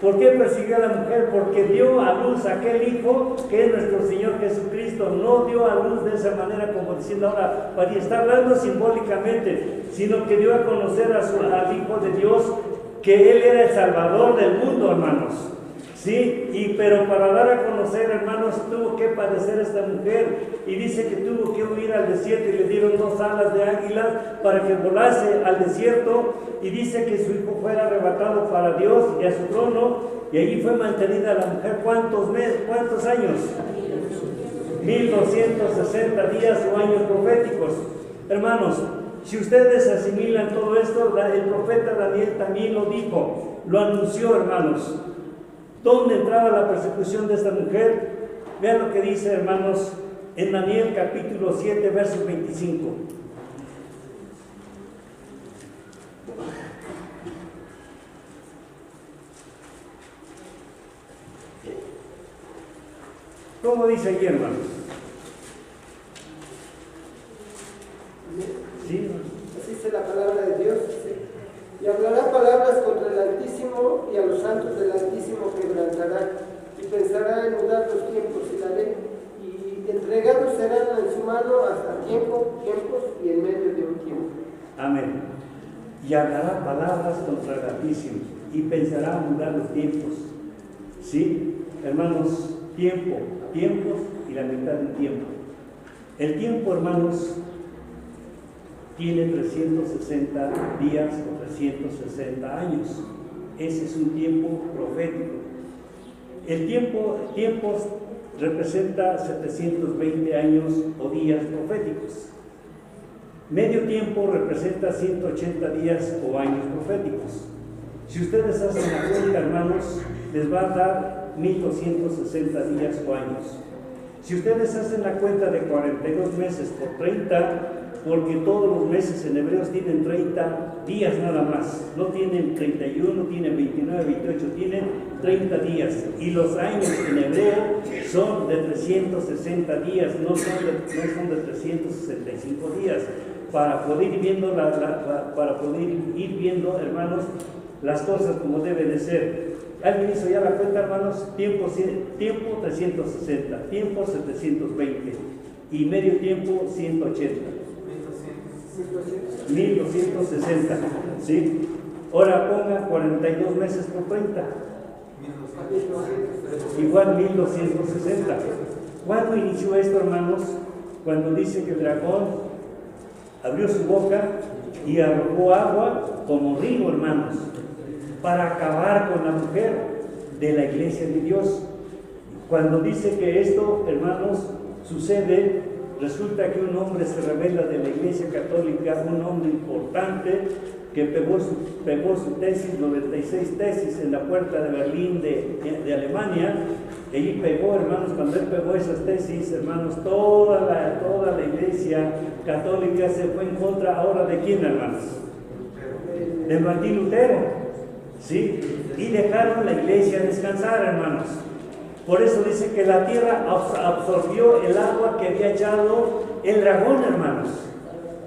¿Por qué persiguió a la mujer? Porque dio a luz a aquel hijo que es nuestro Señor Jesucristo. No dio a luz de esa manera como diciendo ahora, está hablando simbólicamente, sino que dio a conocer al Hijo de Dios, que Él era el Salvador del mundo, hermanos. ¿Sí? Pero para dar a conocer, hermanos, tuvo que padecer esta mujer, y dice que tuvo que huir al desierto, y le dieron 2 alas de águila para que volase al desierto, y dice que su hijo fuera arrebatado para Dios y a su trono, y allí fue mantenida la mujer. ¿Cuántos años? 1260 días o años proféticos. Hermanos, si ustedes asimilan todo esto, el profeta Daniel también lo dijo, lo anunció, hermanos. ¿Dónde entraba la persecución de esta mujer? Vean lo que dice, hermanos, en Daniel capítulo 7, versos 25. ¿Cómo dice allí, hermanos? ¿Sí? Así dice la palabra de Dios. Y hablará palabras contra el Altísimo, y a los santos del Altísimo quebrantará, y pensará en mudar los tiempos y la ley, y entregados serán en su mano hasta tiempos, y en medio de un tiempo. Amén. Y hablará palabras contra el Altísimo, y pensará en mudar los tiempos. ¿Sí? Hermanos, tiempos y la mitad del tiempo. El tiempo, hermanos, tiene 360 días o 360 años. Ese es un tiempo profético. El tiempo representa 720 años o días proféticos. Medio tiempo representa 180 días o años proféticos. Si ustedes hacen la cuenta, hermanos, les va a dar 1260 días o años. Si ustedes hacen la cuenta de 42 meses por 30, porque todos los meses en hebreos tienen 30 días nada más, no tienen 31, tienen 29, 28, tienen 30 días, y los años en hebreo son de 360 días, no son de 365 días, para poder ir viendo, hermanos, las cosas como deben de ser. ¿Alguien hizo ya la cuenta, hermanos? Tiempo 360, tiempo 720 y medio tiempo 180. 1260, ¿sí? Ahora ponga 42 meses por 30. Igual 1260. ¿Cuándo inició esto, hermanos? Cuando dice que el dragón abrió su boca y arrojó agua como río, hermanos, para acabar con la mujer de la iglesia de Dios. Cuando dice que esto, hermanos, sucede resulta que un hombre se revela de la Iglesia Católica, un hombre importante, que pegó su tesis, 96 tesis en la puerta de Berlín de Alemania. Allí pegó, hermanos, cuando él pegó esas tesis, hermanos, toda la Iglesia Católica se fue en contra ahora de quién, hermanos, de Martín Lutero, ¿sí? Y dejaron la Iglesia descansar, hermanos. Por eso dice que la tierra absorbió el agua que había echado el dragón, hermanos.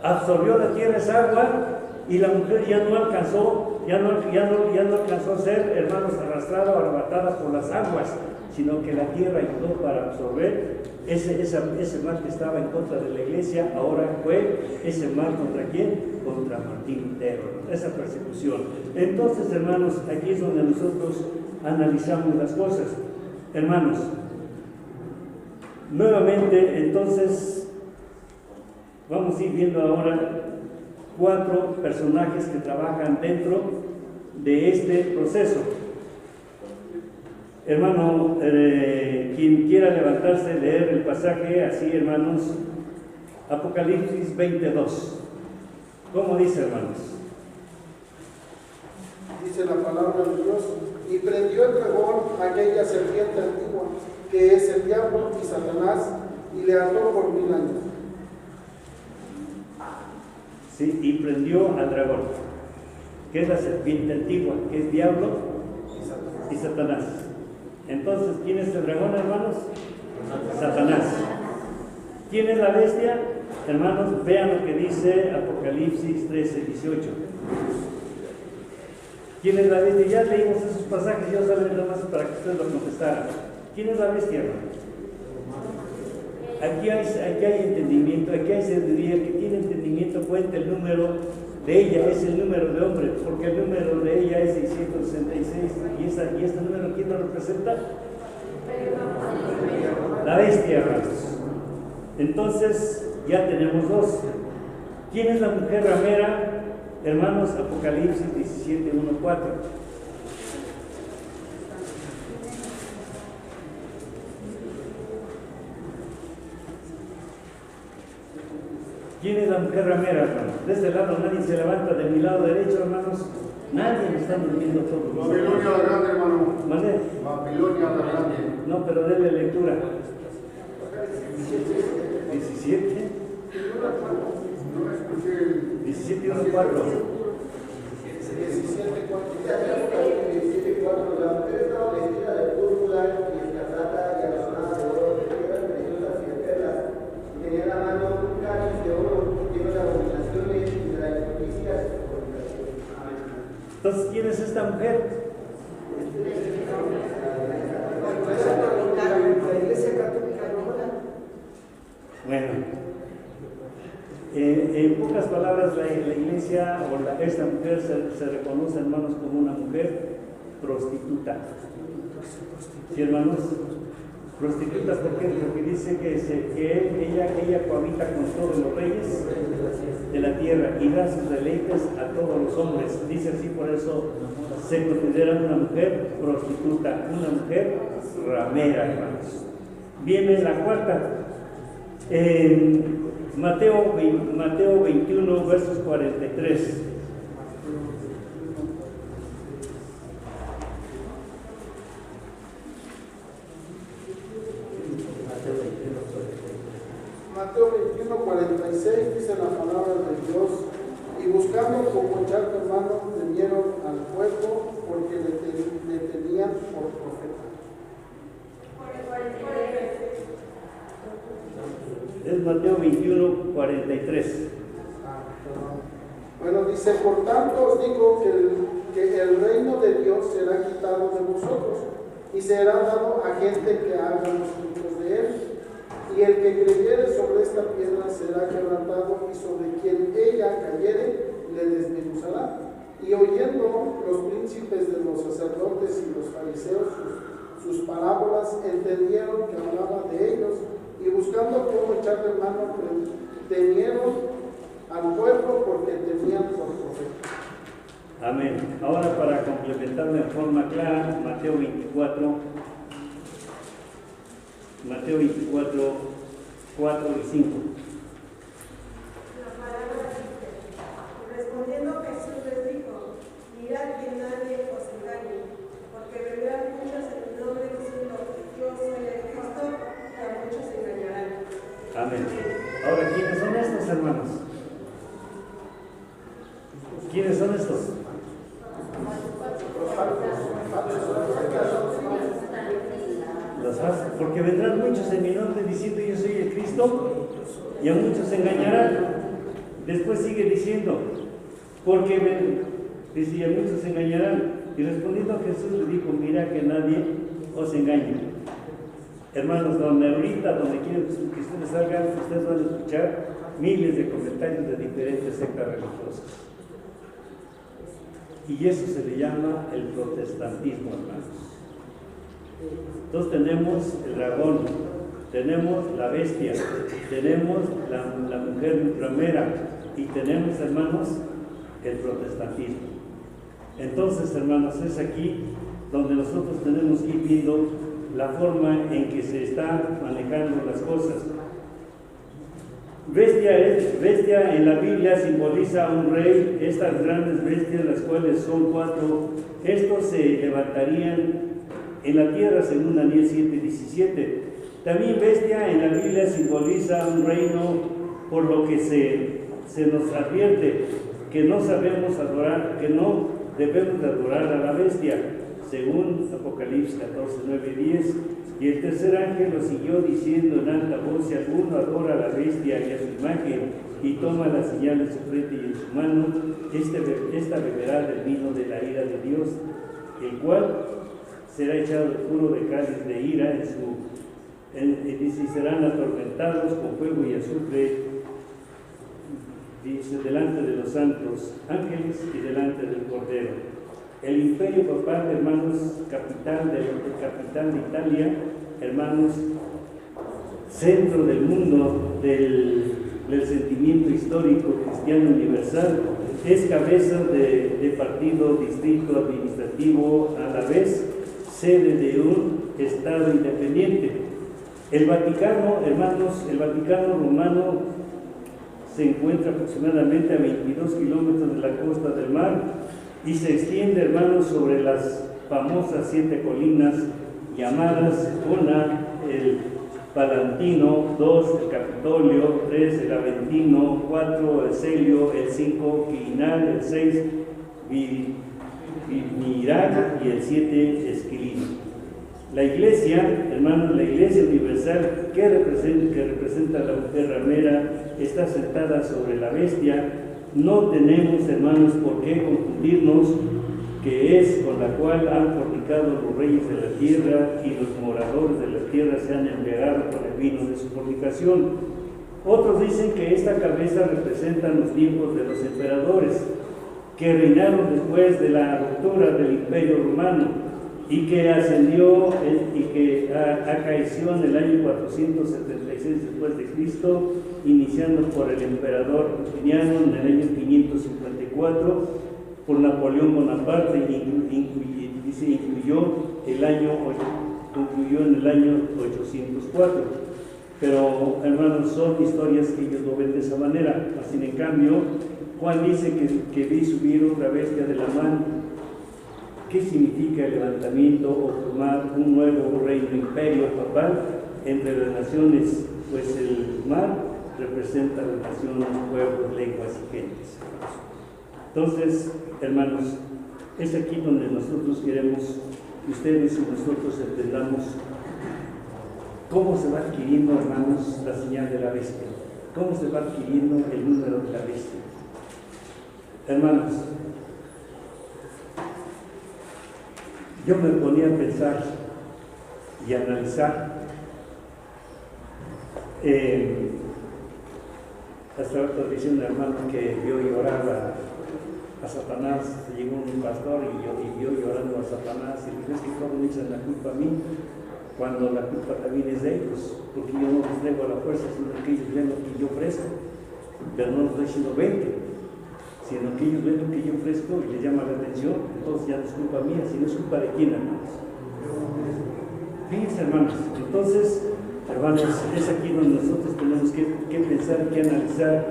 Absorbió la tierra esa agua y la mujer ya no alcanzó a ser, hermanos, arrastrada o arrebatada por las aguas, sino que la tierra ayudó para absorber ese mal que estaba en contra de la iglesia. Ahora fue ese mal contra quién, contra Martín Lutero, esa persecución. Entonces, hermanos, aquí es donde nosotros analizamos las cosas. Hermanos, nuevamente, entonces, vamos a ir viendo ahora 4 personajes que trabajan dentro de este proceso. Hermano, quien quiera levantarse, leer el pasaje así, hermanos, Apocalipsis 22. ¿Cómo dice, hermanos? Dice la palabra de Dios: y prendió el dragón aquella serpiente antigua, que es el diablo y Satanás, y le ató por 1000 años. Sí, y prendió al dragón, que es la serpiente antigua, que es diablo y Satanás. Entonces, ¿quién es el dragón, hermanos? Satanás. ¿Quién es la bestia? Hermanos, vean lo que dice Apocalipsis 13, 18. ¿Quién es la bestia? Ya leímos esos pasajes, yo saben nada más para que ustedes lo contestaran. ¿Quién es la bestia, hermano? Aquí hay entendimiento, aquí hay sabiduría. El que tiene entendimiento cuenta el número de ella, es el número de hombre, porque el número de ella es 666. ¿Y este número quién lo representa? La bestia, hermanos. Entonces, ya tenemos 2. ¿Quién es la mujer ramera? Hermanos, Apocalipsis 17, 1, 4. ¿Quién es la mujer ramera, hermanos? De este lado nadie se levanta, de mi lado derecho, hermanos. Nadie me está durmiendo todos. Babilonia la grande, hermano. ¿Vale? Babilonia la grande. No, pero denle lectura. 17. No escuché. 17, 1, 4. 17, 4. La mujer estaba vestida de púrpura y escarlata y adornada de oro, de piedras preciosas y de perlas, y tenía en la mano un cáliz de oro lleno de abominaciones y de la injusticia de su fornicación. Entonces, ¿quién es esta mujer? La Iglesia Católica Romana. Bueno, en pocas palabras, la iglesia o esta mujer se reconoce, hermanos, como una mujer prostituta. ¿Sí, hermanos? Prostituta, ¿por qué? Porque dice que ella cohabita con todos los reyes de la tierra y da sus deleites a todos los hombres. Dice así, por eso se considera una mujer prostituta, una mujer ramera, hermanos. Viene la 4. Mateo 21, versos 43. Mateo 21, 46 dice la palabra de Dios: y buscando como echar de mano, temieron al pueblo, porque le tenían por profeta. Es Mateo 21, 43. Bueno, dice: por tanto os digo que el reino de Dios será quitado de vosotros y será dado a gente que haga los frutos de él. Y el que creyere sobre esta piedra será quebrantado, y sobre quien ella cayere le desmenuzará. Y oyendo los príncipes de los sacerdotes y los fariseos sus parábolas, entendieron que hablaba de ellos, y buscando cómo echarle mano, temieron al pueblo, porque temían por profeta. Amén. Ahora, para complementarlo en forma clara, Mateo 24, 4 y 5. La palabra dice, respondiendo Jesús les dijo, mirad que nadie os engañe, porque vendrán muchos en mi nombre diciendo que yo soy el Cristo, y a muchos engañarán. Amén. Ahora, ¿quiénes son estos, hermanos? ¿Quiénes son estos? Los falsos, porque vendrán muchos en mi nombre diciendo yo soy el Cristo y a muchos engañarán. Después sigue diciendo, dice, y a muchos engañarán. Y respondiendo a Jesús le dijo, mira que nadie os engañe. Hermanos, ahorita donde quieren que ustedes salgan, ustedes van a escuchar miles de comentarios de diferentes sectas religiosas. Y eso se le llama el protestantismo, hermanos. Entonces tenemos el dragón, tenemos la bestia, tenemos la mujer ramera y tenemos, hermanos, el protestantismo. Entonces, hermanos, es aquí donde nosotros tenemos que ir viendo la forma en que se están manejando las cosas. Bestia en la Biblia simboliza a un rey. Estas grandes bestias, las cuales son 4, estos se levantarían en la tierra, según Daniel 7:17. También bestia en la Biblia simboliza un reino, por lo que se nos advierte que no sabemos adorar, que no debemos de adorar a la bestia, según Apocalipsis 14:9-10. Y el tercer ángel lo siguió diciendo en alta voz, si alguno adora a la bestia y a su imagen y toma la señal en su frente y en su mano, esta beberá del vino de la ira de Dios, el cual será echado el puro de cáliz de ira y serán atormentados con fuego y azufre, dice, delante de los santos ángeles y delante del Cordero. El imperio papal, hermanos, capital de Italia, hermanos, centro del mundo del sentimiento histórico cristiano universal, es cabeza de partido, distrito administrativo, a la vez sede de un Estado independiente. El Vaticano, hermanos, el Vaticano romano se encuentra aproximadamente a 22 kilómetros de la costa del mar y se extiende, hermanos, sobre las famosas 7 colinas llamadas 1, el Palatino, 2, el Capitolio, 3, el Aventino, 4, el Celio, el 5, Quirinal, el 6, Mirac y el 7, Esquilino. La iglesia, hermanos, la iglesia universal que representa a la mujer ramera está sentada sobre la bestia. No tenemos, hermanos, por qué confundirnos, que es con la cual han fornicado los reyes de la tierra y los moradores de la tierra se han embriagado con el vino de su fornicación. Otros dicen que esta cabeza representa los tiempos de los emperadores que reinaron después de la ruptura del Imperio Romano y que ascendió y que acaeció en el año 476 después de Cristo, iniciando por el emperador Justiniano en el año 554, por Napoleón Bonaparte, concluyó en el año 804. Pero, hermanos, son historias que ellos lo ven de esa manera. Así, en cambio, Juan dice que vi subir otra bestia de la mano. ¿Qué significa el levantamiento o formar un nuevo reino, imperio papal entre las naciones? Pues el mar representa las naciones, pueblos, lenguas y gentes. Entonces, hermanos, es aquí donde nosotros queremos que ustedes y nosotros entendamos cómo se va adquiriendo, hermanos, la señal de la bestia, cómo se va adquiriendo el número de la bestia. Hermanos, yo me ponía a pensar y a analizar. Hasta ahora dice un hermano que vio llorar a Satanás. Llegó un pastor y vio llorando a Satanás y dijo: es que todos me echan la culpa a mí, cuando la culpa también es de ellos, porque yo no les traigo a la fuerza, sino que ellos ven lo que yo ofrezco. Pero no les estoy diciendo 20, sino que ellos ven lo que yo ofrezco y les llama la atención. Entonces ya no es culpa mía, sino es culpa de quién, hermanos. Fíjense, hermanos, entonces Hermanos, es aquí donde nosotros tenemos que pensar y que analizar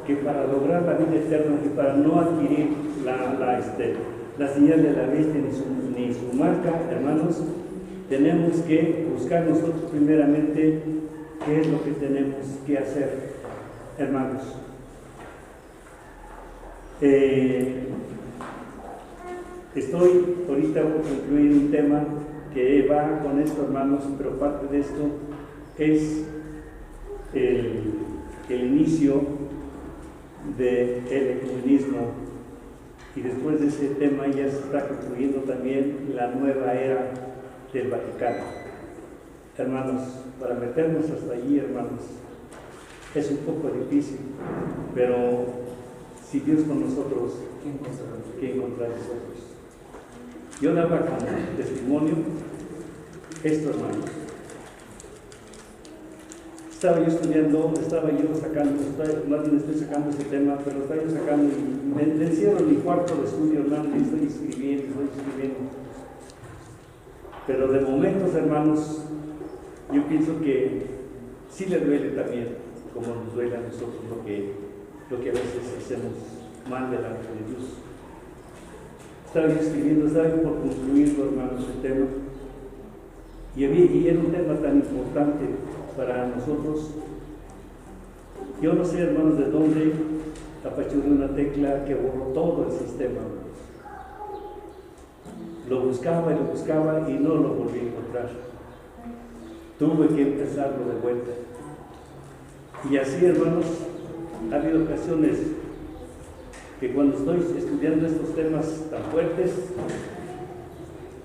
que para lograr la vida eterna y para no adquirir la señal de la bestia ni su marca, hermanos, tenemos que buscar nosotros primeramente qué es lo que tenemos que hacer, hermanos. Estoy ahorita por concluir un tema que va con esto, hermanos, pero parte de esto es el inicio del ecumenismo, y después de ese tema ya se está concluyendo también la nueva era del Vaticano. Hermanos, para meternos hasta allí, hermanos, es un poco difícil, pero si Dios con nosotros, ¿quién contra nosotros? Yo daba como testimonio esto, hermanos. Estaba yo sacando ese tema, pero estaba yo sacando, y me encierro en mi cuarto de estudio, hermano, y estoy escribiendo. Pero de momentos, hermanos, yo pienso que sí le duele también, como nos duele a nosotros lo que a veces hacemos mal delante de Dios. Estaba yo escribiendo, estaba yo por concluirlo, hermanos, el tema, y era un tema tan importante para nosotros. Yo no sé, hermanos, de dónde apachurré una tecla que borró todo el sistema. Lo buscaba y no lo volví a encontrar. Tuve que empezarlo de vuelta. Y así, hermanos, ha habido ocasiones que cuando estoy estudiando estos temas tan fuertes,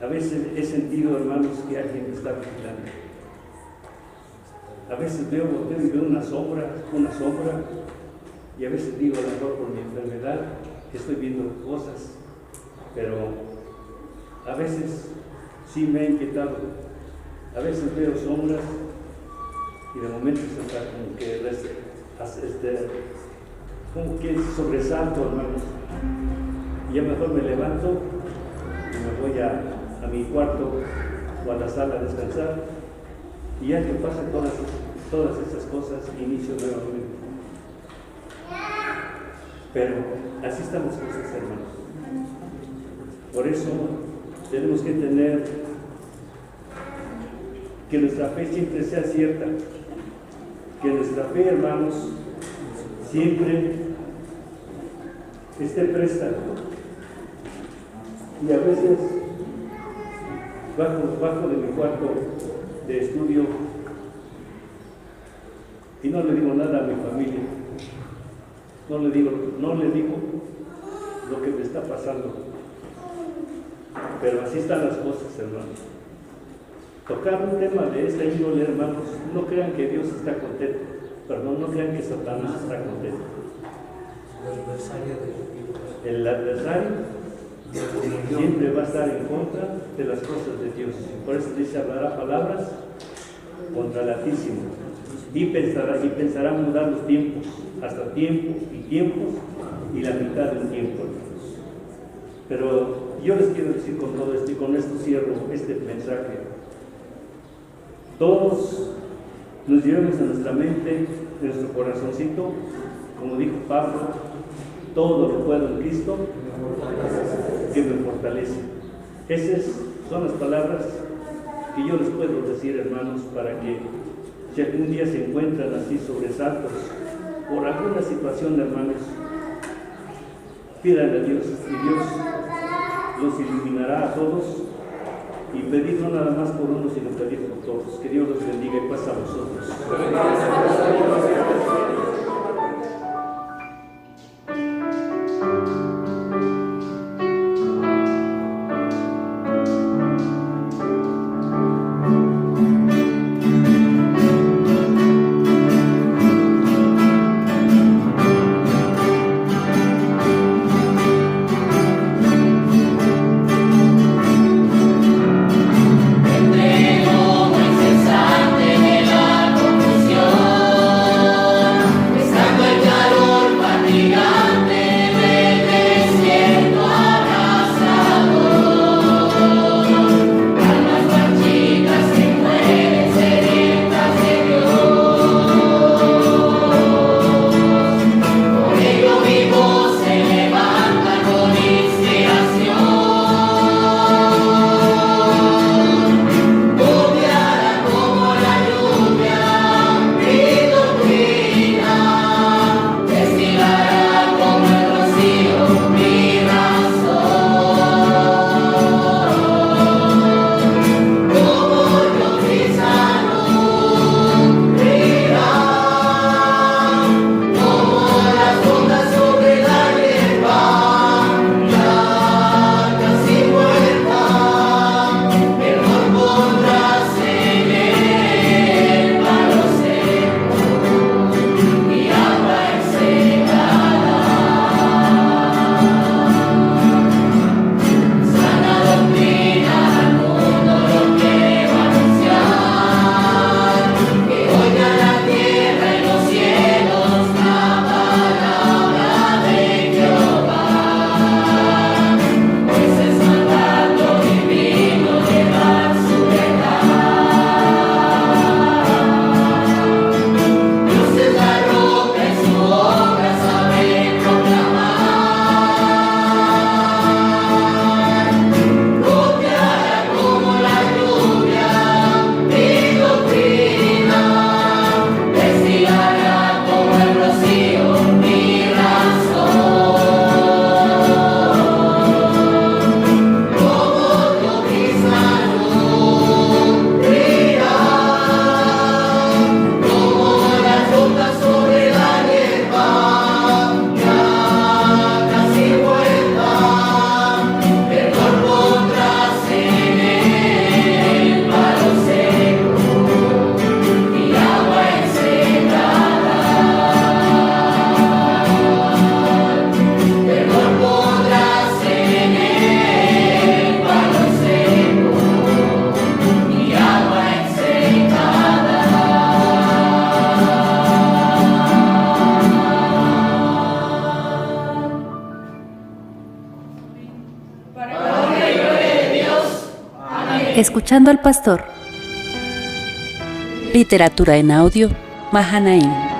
a veces he sentido, hermanos, que alguien me está vigilando. A veces volteo y veo una sombra, y a veces digo, a lo mejor por mi enfermedad, que estoy viendo cosas, pero a veces sí me he inquietado. A veces veo sombras y de momento se está como que sobresalto, hermanos. Y ya mejor me levanto y me voy a mi cuarto o a la sala a descansar, y ya que pasan todas esas cosas, inicio nuevamente. Pero así están las cosas, hermanos. Por eso tenemos que tener que nuestra fe siempre sea cierta, que nuestra fe, hermanos, siempre esté presta. Y a veces bajo de mi cuarto de estudio y no le digo nada a mi familia, no le digo lo que me está pasando, pero así están las cosas, hermanos. Tocar un tema de esta índole, hermanos, no crean que Dios está contento, perdón, no crean que Satanás está contento. El adversario siempre va a estar en contra de las cosas de Dios. Por eso dice, hablará palabras contra el Altísimo, y pensará mudar los tiempos, hasta tiempos y la mitad del tiempo, hermanos. Pero yo les quiero decir con todo esto, y con esto cierro este mensaje: todos nos llevemos en nuestra mente, en nuestro corazoncito, como dijo Pablo, todo lo puedo en Cristo que me fortalece. Esas son las palabras que yo les puedo decir, hermanos, para que si algún día se encuentran así sobresaltos por alguna situación, hermanos, pidan a Dios, y Dios los iluminará a todos. Y pedir no nada más por uno, sino pedir por todos. Que Dios los bendiga y paz a vosotros. Pues para honra y gloria de Dios. Amén. Escuchando al pastor. Literatura en audio, Mahanaim.